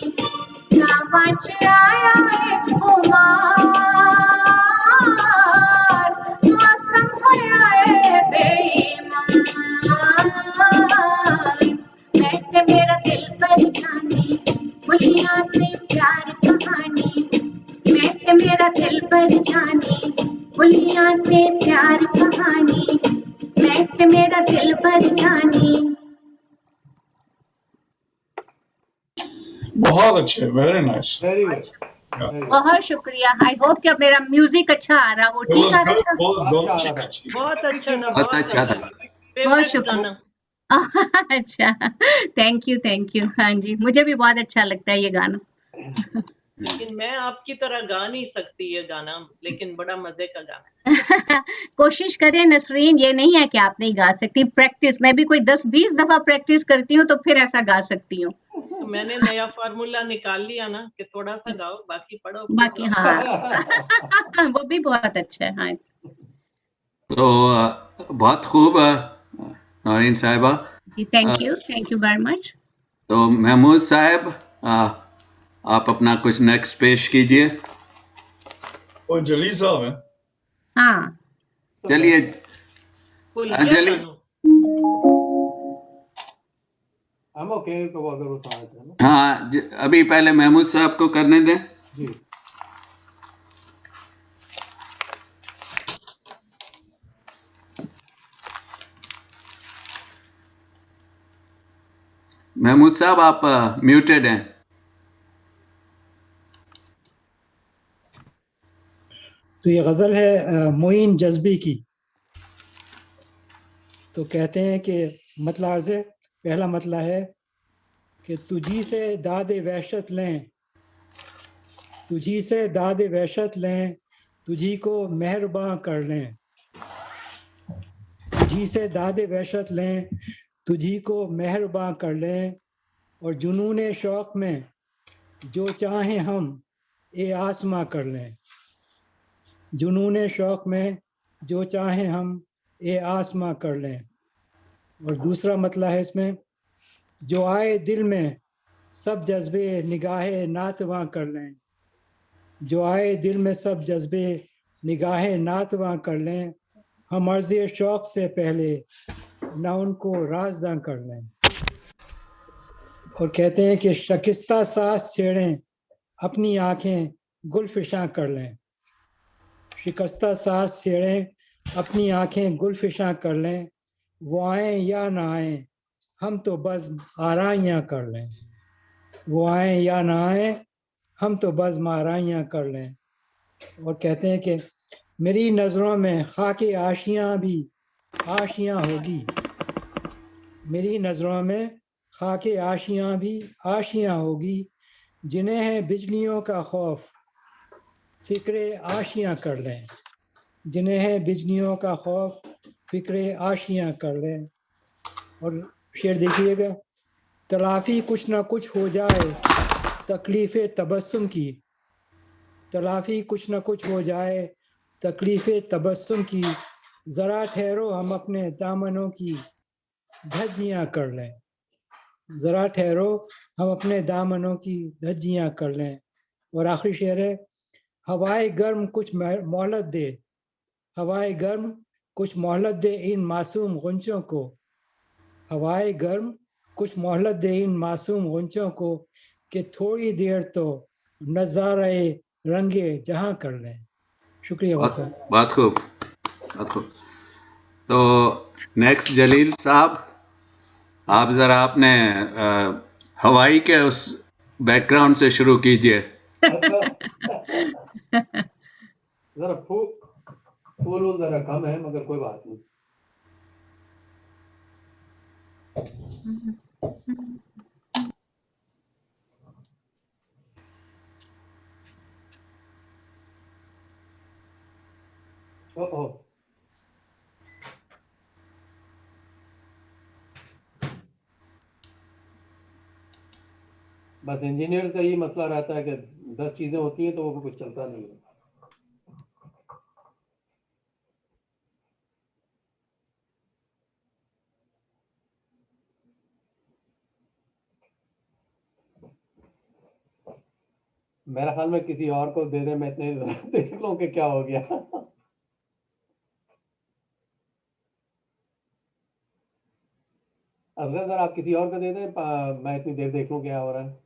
रावण आया है खुमार मौसम होया है बेईमान मैं मेरा दिल पर जानी बुलियां से प्यार कहानी मैं मेरा दिल पर जानी बुलियां से प्यार कहानी मैं मेरा दिल पर जानी बहुत अच्छे, वेरी नाइस। वेरी गुड बहुत शुक्रिया आई होप कि अब मेरा म्यूजिक अच्छा आ रहा वो ठीक आ रहा था बहुत अच्छा ना बहुत अच्छा था। बहुत शुक्रिया अच्छा थैंक यू हाँ जी मुझे भी बहुत अच्छा लगता है ये गाना लेकिन मैं आपकी तरह गा नहीं सकती ये गाना लेकिन बड़ा मजे का गाना है। कोशिश करें नसरीन ये नहीं है कि आप नहीं गा सकती प्रैक्टिस मैं भी कोई 10-20 दफा प्रैक्टिस करती हूँ तो फिर ऐसा गा सकती हूँ तो मैंने नया फार्मूला निकाल लिया ना कि थोड़ा सा गाओ बाकी पढ़ो बाकी हाँ वो भी बहुत अच्छा है हाँ तो बहुत खूब नौरीन साहिबा थैंक यू वेरी मच। तो महमूद साहब, आप अपना कुछ नेक्स्ट पेश कीजिए। और जलील साहब हैं। हाँ, चलिए भूल गया जलील, सानू। हम ओके तो अगर वो समझ है ना हाँ अभी पहले महमूद साहब को करने दें। जी। महमूद साहब आप म्यूटेड हैं। तो ये गज़ल है मोइन जज्बी की। तो कहते हैं कि मतला अर्ज़ है, पहला मतला है कि तुझी से दादे वहशत लें, तुझी से दादे वहशत लें, तुझी को मेहरबान कर लें, तुझी से दादे वहशत लें, तुझी को मेहरबान कर लें, और जुनून शौक़ में जो चाहें हम ए आसमां कर लें, जुनून शौक़ में जो चाहें हम ए आसमां कर लें। और दूसरा मतला है इसमें, जो आए दिल में सब जज्बे निगाहे नातवां कर लें, जो आए दिल में सब जज्बे निगाहे नातवां कर लें, हम अर्ज़े शौक़ से पहले ना उनको राज़दां कर लें। और कहते हैं कि शकिस्ता सांस छेड़ें अपनी आँखें गुलफिशां कर लें, शिकस्ता सांस छेड़ें अपनी आँखें गुलफिशां कर लें, वो आएँ या ना आएँ हम तो बस आराइयाँ कर लें, वो आएँ या ना आएँ हम तो बस आराइयाँ कर लें। और कहते हैं कि मेरी नज़रों में खाके आशियाँ भी आशियाँ होगी, मेरी नज़रों में खाके आशियाँ भी आशियाँ होगी, जिन्हें है बिजलियों का खौफ फ़िक्रे आशियाँ कर लें, जिन्हें है बिजलियों का खौफ फ़िक्रे आशियाँ कर लें। और शेर देखिएगा, तलाफ़ी कुछ ना कुछ हो जाए तकलीफ़ तबस्सुम की, तलाफ़ी कुछ ना कुछ हो जाए तकलीफ़ तबस्सुम की, ज़रा ठहरो हम अपने दामनों की धज्जियाँ कर लें, ज़रा ठहरो हम अपने दामनों की धज्जियाँ कर लें। और आखिरी शेर है, हवाए गर्म कुछ मोहलत दे, हवाए गर्म कुछ मोहलत दे इन मासूम गुंचों को, हवाए गर्म कुछ मोहलत दे इन मासूम गुंचों को, कि थोड़ी देर तो नज़ारे रंगे जहां कर लें। शुक्रिया बहुत बहुत। बहुत खूब, बहुत खूब। तो नेक्स्ट जलील साहब, आप जरा अपने हवाई के उस बैकग्राउंड से शुरू कीजिए। जरा फूल जरा कम है मगर कोई बात नहीं। ओह बस इंजीनियर का ये मसला रहता है कि 10 चीजें होती हैं तो वो कुछ चलता नहीं है। मेरा ख्याल में किसी और को दे दे, मैं इतने देख लूं कि क्या हो गया। अफजल सर आप किसी और को दे दें, मैं इतनी देर देख लूं क्या हो रहा है।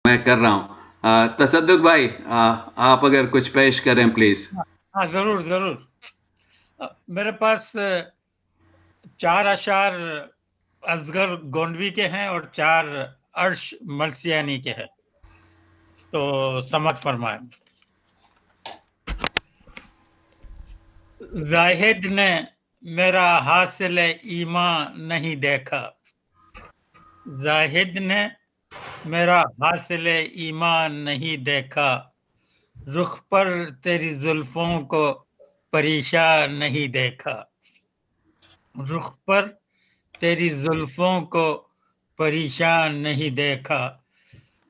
मैं कर रहा हूँ। तसद्दुक भाई, आप अगर कुछ पेश करें प्लीज। हाँ जरूर जरूर। मेरे पास 4 अशार असगर गोंडवी के हैं और 4 अर्श मर्सियानी के हैं, तो समझ फरमाए। जाहिद ने मेरा हासिल ईमान नहीं देखा, जाहिद ने मेरा हासिल ईमान नहीं देखा, रुख पर तेरी जुल्फों को परेशान नहीं देखा, रुख पर तेरी जुल्फों को परेशान नहीं देखा,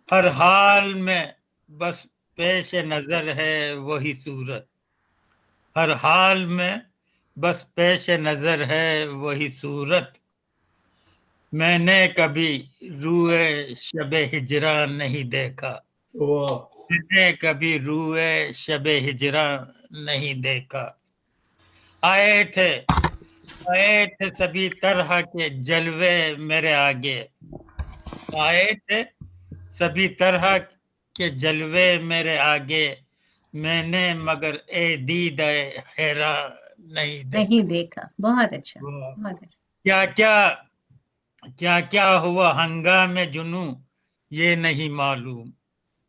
हर हाल में बस पेश नजर है वही सूरत, हर हाल में बस पेश नजर है वही सूरत। मैंने कभी रूए शबे हिजरा नहीं देखा। वाह मैंने कभी रूए शबे हिजरा नहीं देखा। आए थे सभी तरह के जलवे मेरे आगे। आए थे सभी तरह के जलवे मेरे आगे। मैंने मगर ए दीद हैरा नहीं देखा। नहीं देखा। बहुत अच्छा, वाह। बहुत अच्छा। क्या क्या क्या हुआ हंगामे जुनू ये नहीं मालूम।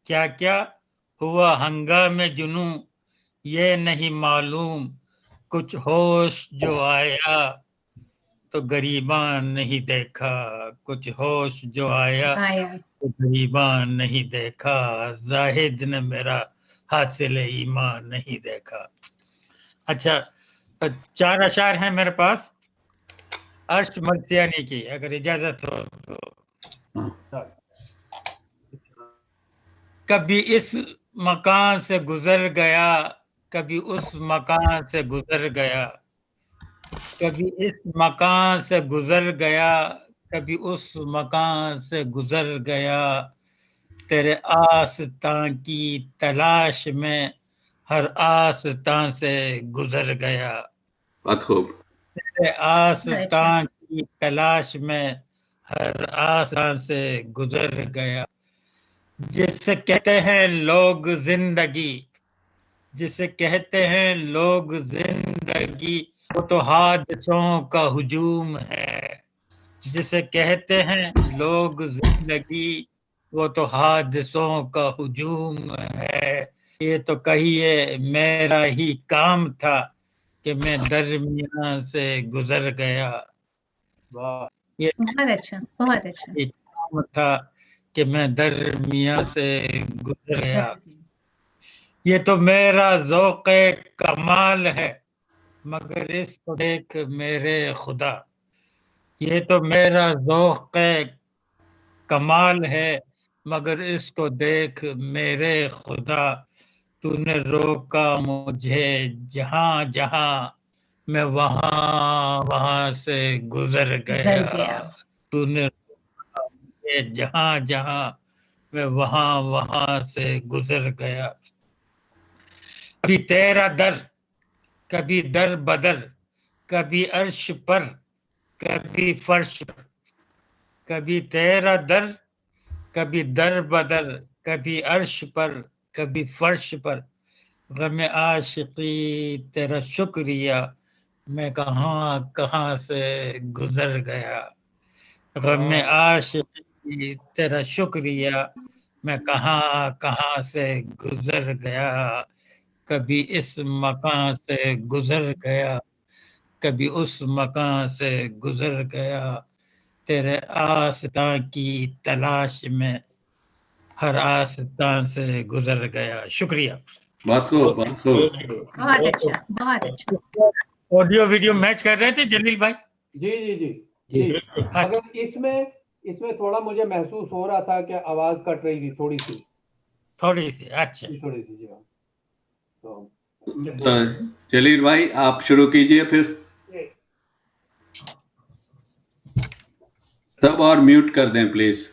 क्या क्या हुआ हंगामे जुनू ये नहीं मालूम। कुछ होश जो आया तो गरीबान नहीं देखा। कुछ होश जो आया आया। तो गरीबान नहीं देखा। जाहिद ने मेरा हासिल ईमान नहीं देखा। अच्छा, तो 4 अशार हैं मेरे पास अर्श मर्सियानी की, अगर इजाजत हो तो। कभी इस मकान से गुजर गया, कभी उस मकान से गुजर गया। कभी इस मकान से गुजर गया, कभी उस मकान से गुजर गया। तेरे आस्तां की तलाश में हर आस्तां से गुजर गया। बहुत खूब। तेरे आस्तां की तलाश में हर आस्तां से गुजर गया। जिसे कहते हैं लोग जिंदगी, जिसे कहते हैं लोग जिंदगी, वो तो हादसों का हुजूम है। जिसे कहते हैं लोग जिंदगी, वो तो हादसों का हुजूम है। ये तो कहिए मेरा ही काम था कि मैं दरमियान से गुजर गया। वाह ये बहुत अच्छा, बहुत अच्छा। ही काम था कि मैं दरमियान से गुजर गया। ये तो मेरा ज़ौक़े कमाल है मगर इसको देख मेरे खुदा। ये तो मेरा ज़ौक़े कमाल है मगर इसको देख मेरे खुदा। तूने रोका मुझे जहाँ जहाँ, मैं वहाँ वहाँ से गुजर गुजर गया। गया। तूने रोका मुझे जहाँ जहाँ, मैं वहाँ वहाँ से गुजर गया। कभी तेरा दर, कभी दर बदर, कभी अर्श पर, कभी फर्श पर। कभी तेरा दर, कभी दर बदर, कभी अर्श पर, कभी फर्श पर। गम आशिकी तेरा शुक्रिया, मैं कहाँ कहाँ से गुजर गया। गम आशिकी तेरा शुक्रिया, मैं कहाँ कहाँ से गुजर गया। कभी इस मकान से गुजर गया, कभी उस मकान से गुजर गया। तेरे आस्तां की तलाश में हर आस्तां से गुजर गया। शुक्रिया। बहुत खूब, बहुत खूब। बहुत अच्छा, बहुत अच्छा। ऑडियो वीडियो मैच कर रहे थे जलील भाई? जी जी जी जी। अगर इसमें थोड़ा मुझे महसूस हो रहा था कि आवाज कट रही थी थोड़ी सी थोड़ी सी। अच्छा, थोड़ी सी। जी हाँ। तो जलील भाई आप शुरू कीजिए फिर। सब और म्यूट कर दें प्लीज।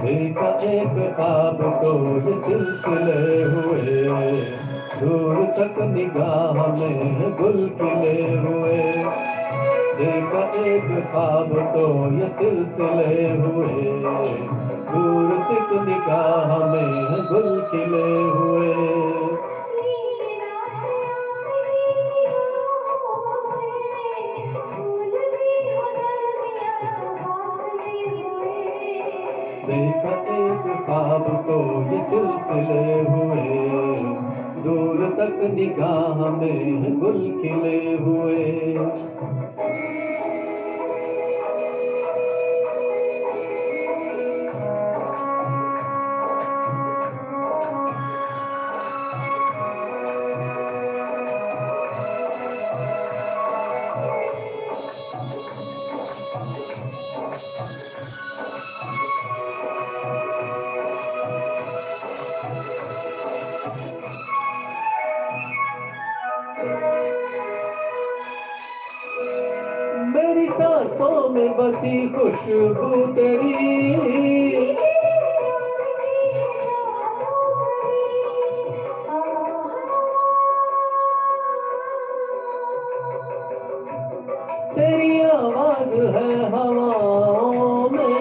देखा एक ख्वाब तो ये सिलसिले हुए, दूर तक निगाह में गुल खिले हुए। देखा एक ख्वाब तो ये सिलसिले हुए, दूर तक निगाह में गुल खिले हुए। देखा एक ख्वाब तो ये सिलसिले हुए, दूर तक निगाह में गुल खिले हुए। मेरी सांसों में बसी खुशबू तेरी, तेरी आवाज है हवाओं में,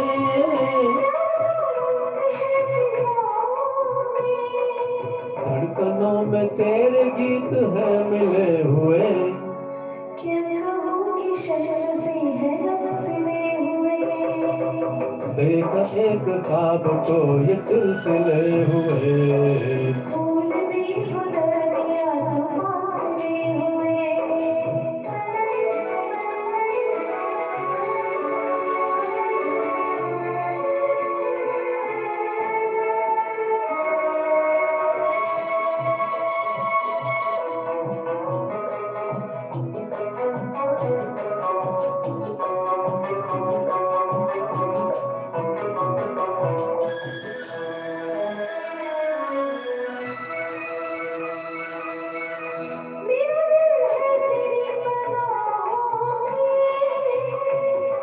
धड़कनों में तेरे गीत है मिले हुए। देखा एक ख्वाब तो ये सिलसिले हुए,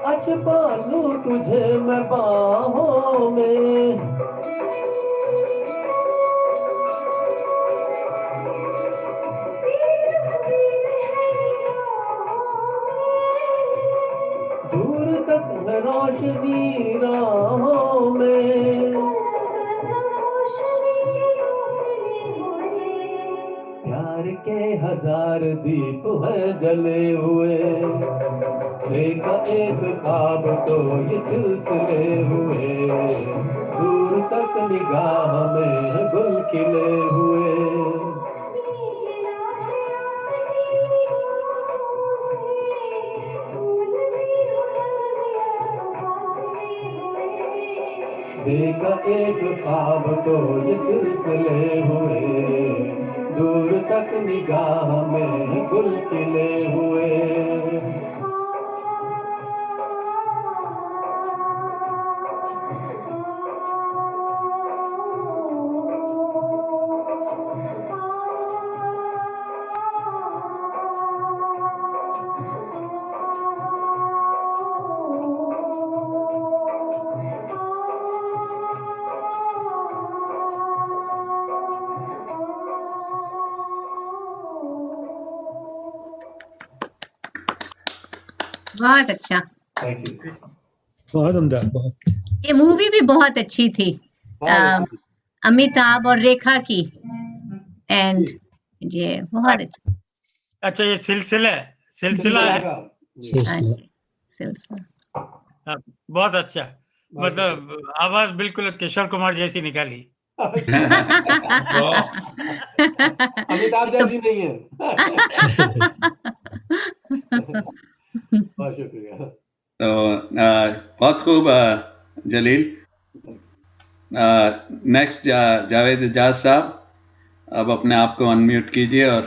आज पालू तुझे मैं बाहों में, दूर तक है रोशनी राहों में। प्यार के हजार दीप है जले हुए, देखा एक ख्वाब तो ये सिलसिले हुए, दूर तक निगाह में गुल खिले हुए। देखा एक ख्वाब तो ये सिलसिले हुए, दूर तक निगाह में गुल खिले हुए। बहुत अच्छा। Thank you. बहुत उम्दा, बहुत ये मूवी भी बहुत अच्छी थी, अमिताभ और रेखा की, एंड ये बहुत अच्छा। अच्छा, ये सिलसिला सिलसिला है। हाँ सिलसिला। जी, सिलसिला। हाँ, बहुत अच्छा, मतलब आवाज बिल्कुल किशोर कुमार जैसी निकाली। अमिताभ जैसी नहीं है। बहुत शुक्रिया। तो बहुत खूब जलील। नेक्स्ट जावेद एजाज साहब, अब अपने आप को अनम्यूट कीजिए और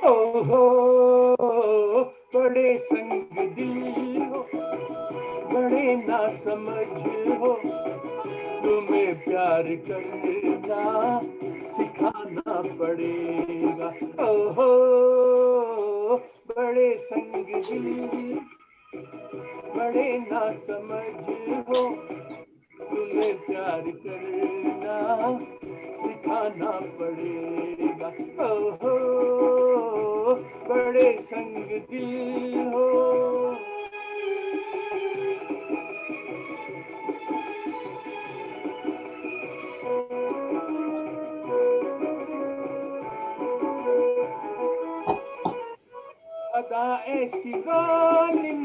ओहो बड़े संग दिल हो, बड़े ना समझ हो, तुम्हें प्यार करना सिखाना पड़ेगा। ओहो बड़े संग दिल, बड़े ना समझ हो, तुम्हें प्यार करना सिखाना पड़ेगा। ओहो बड़े संग दिल हो। अदा ऐसी जालिम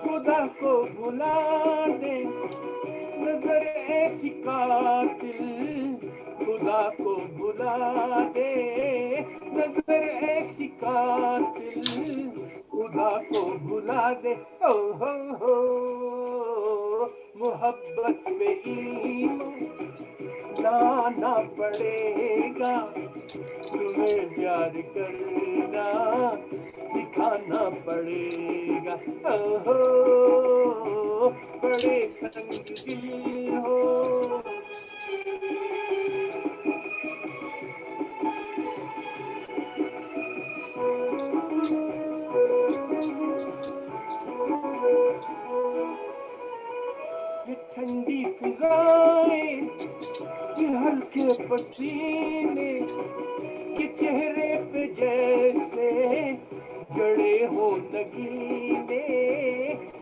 खुदा को भुला दे, नजर ऐसी कातिल खुदा को भुला दे, नजर ऐसी कातिल खुदा को भुला दे। ओ हो मोहब्बत पे ईमान लाना पड़ेगा, तुम्हें प्यार करना सिखाना पड़ेगा। ओहो बड़े संग दिल हो। ये ठंडी फिजाएं, ये हल्के पसीने, ये चेहरे पे जैसे जड़े हो नगीने,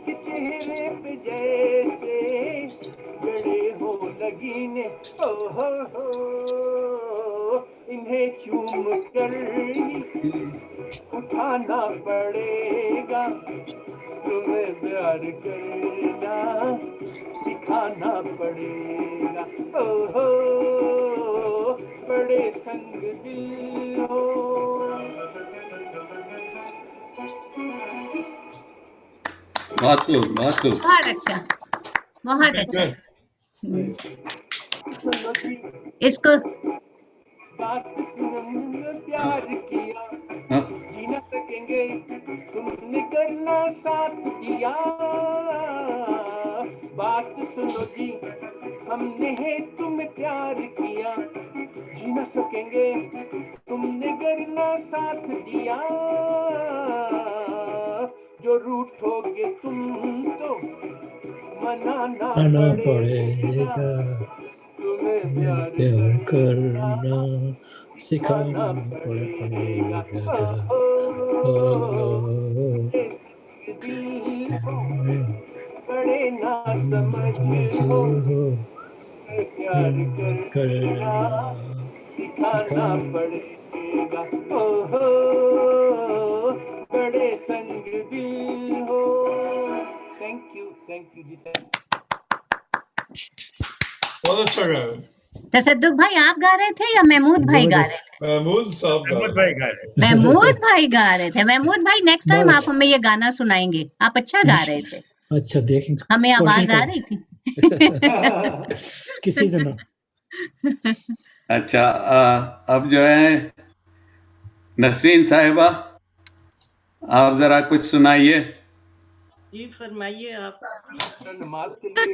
ये चेहरे पे जैसे जड़े हो नगीने। ओ हो इन्हें चूम कर उठाना पड़ेगा, तुम्हें प्यार करना सिखाना पड़ेगा। ओहो बड़े संग दिल हो। बहुत खूब, बहुत खूब। बहुत अच्छा, बहुत अच्छा। इसको बात सुनो, प्यार किया जी न सकेंगे, तुमने करना साथ दिया। बात सुनो जी, हमने है तुम्हें प्यार किया, जी न सकेंगे, तुमने करना साथ दिया। जो रूठोगे तुम तो मनाना पड़ेगा, तुम्हें प्यार करना सिखाना पड़ेगा। बड़े ना समझ हो, प्यार करना सिखाना पड़ेगा। ओहो बड़े संग दिल हो। थैंक यू जी। बहुत अच्छा गाया। तसद्दुक भाई आप गा रहे थे या महमूद भाई गा रहे थे? महमूद साहब महमूद भाई गा रहे थे। महमूद भाई गा रहे थे। महमूद भाई नेक्स्ट टाइम आप हमें ये गाना सुनाएंगे, आप अच्छा गा रहे थे। अच्छा देखेंगे, हमें आवाज आ रही थी। किसी दिन। अच्छा, अब जो है नसरीन साहिबा, आप जरा कुछ सुनाइए। जी फरमाइए आप। नमाज के लिए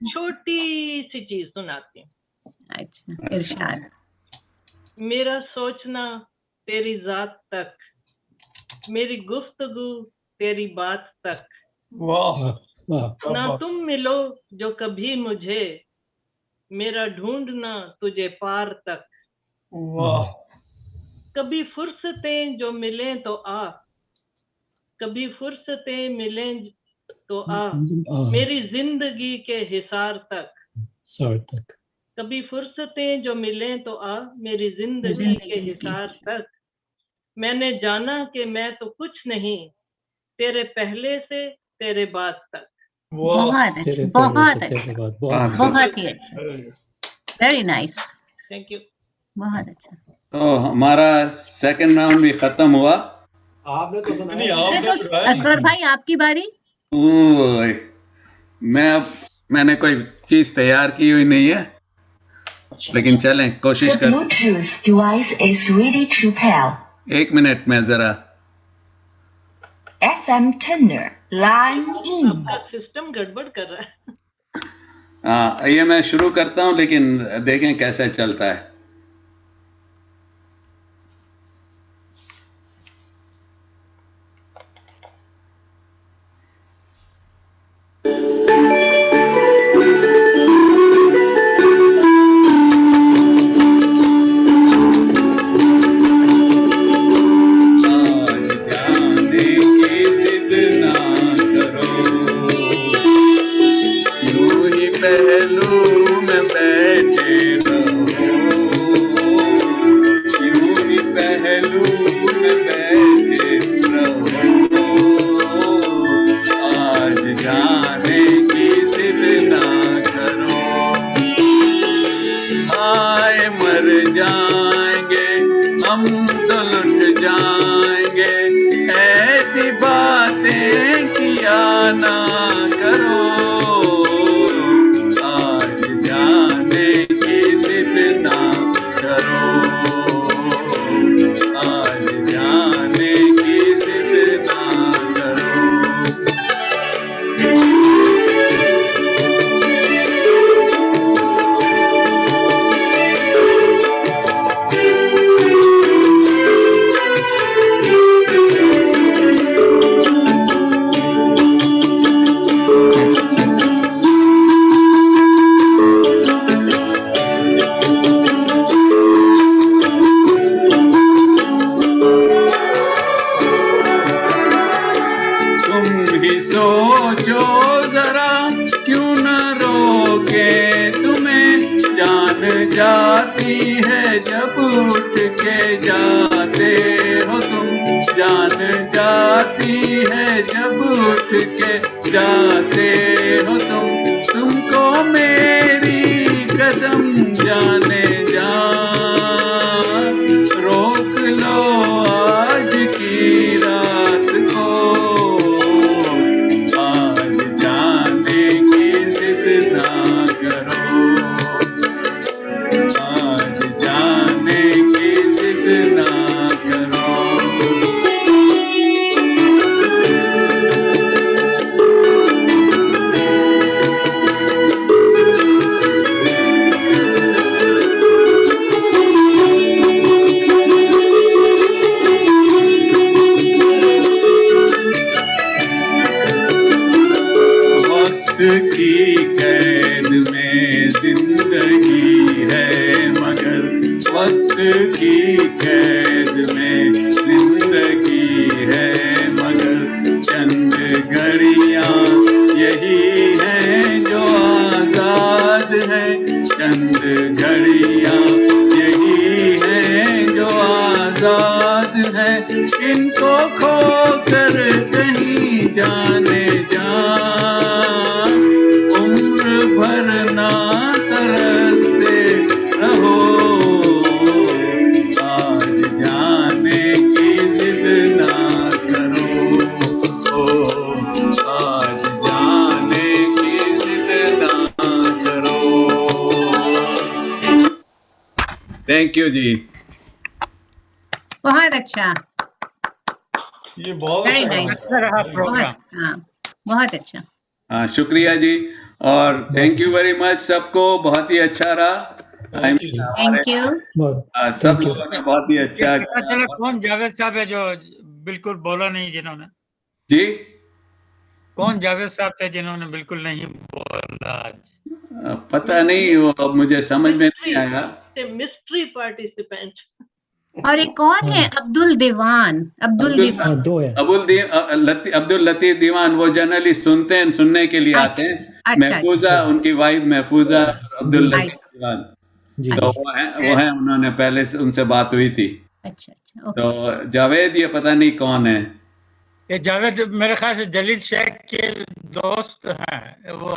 छोटी सी चीज सुनाती हूँ। अच्छा इरशाद। मेरा सोचना तेरी जात तक, मेरी गुफ्तगू तेरी बात तक, वाह वाह। ना तुम मिलो जो कभी मुझे, मेरा ढूंढना तुझे पार तक। वाह। कभी फुर्सतें जो मिलें तो आ, कभी फुर्सतें मिलें तो आ, मेरी जिंदगी के हिसार तक। सार तक कभी फुर्सतें जो मिलें तो आ, मेरी जिंदगी के हिसार तक। मैंने जाना कि मैं तो कुछ नहीं, तेरे पहले से तेरे बाद तक। बहुत अच्छा, बहुत अच्छा, बहुत ही अच्छा। Very nice, thank you. बहुत अच्छा। तो हमारा सेकंड राउंड भी खत्म हुआ। आपने तो सुनाया। असगर भाई आपकी बारी। ओए, मैंने कोई चीज तैयार की हुई नहीं है, लेकिन चलें कोशिश करें। Bluetooth device is ready to pair. एक मिनट में जरा FM Tenor line in. आपका सिस्टम गड़बड़ कर रहा है। हाँ, ये मैं शुरू करता हूँ, लेकिन देखें कैसे चलता है। थैंक यू जी। बहुत अच्छा, ये बहुत वेरी अच्छा नाइस, गाना है। रहा प्रोग्राम। हाँ बहुत अच्छा। हाँ, शुक्रिया जी, और थैंक यू वेरी मच सबको, बहुत ही अच्छा रहा। Thank you. Thank you. सब Thank you. लोगों ने बहुत ही अच्छा पता चला कौन जावेद साहब है जो बिल्कुल बोला नहीं, जिन्होंने जी। कौन जावेद साहब थे जिन्होंने बिल्कुल नहीं बोला आज? पता नहीं, वो मुझे समझ में नहीं आया। Mystery participant. और एक और है अब्दुल दीवान, अब्दुल दीवान। हाँ, दो है। अब्दुल लतीफ दीवान, वो जनरली सुनते हैं, सुनने के लिए आते हैं। अच्छा, महफूजा, उनकी वाइफ महफूजा, अब्दुल जी, लतीफ दीवान, जी तो वो है, उन्होंने पहले से उनसे बात हुई थी। अच्छा अच्छा, ओके। तो जावेद ये पता नहीं कौन है। ये जावेद मेरे ख्याल से जलील शेख के दोस्त हैं वो,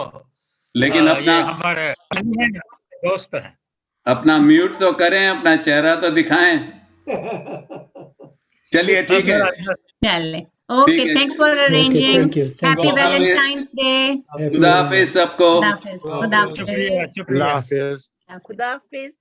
लेकिन ये अपना हमारे दोस्त हैं। अपना म्यूट तो करें, अपना चेहरा तो दिखाएं। चलिए ठीक है, चले, ओके, ठीक है। Thanks for Okay, arranging. thank you. Thank happy you. Valentine's day. Happy खुदा हाफिज सबको। खुदा हाफिज। खुदा हाफिज। शुक्रिया शुक्रिया। खुदा हाफिज।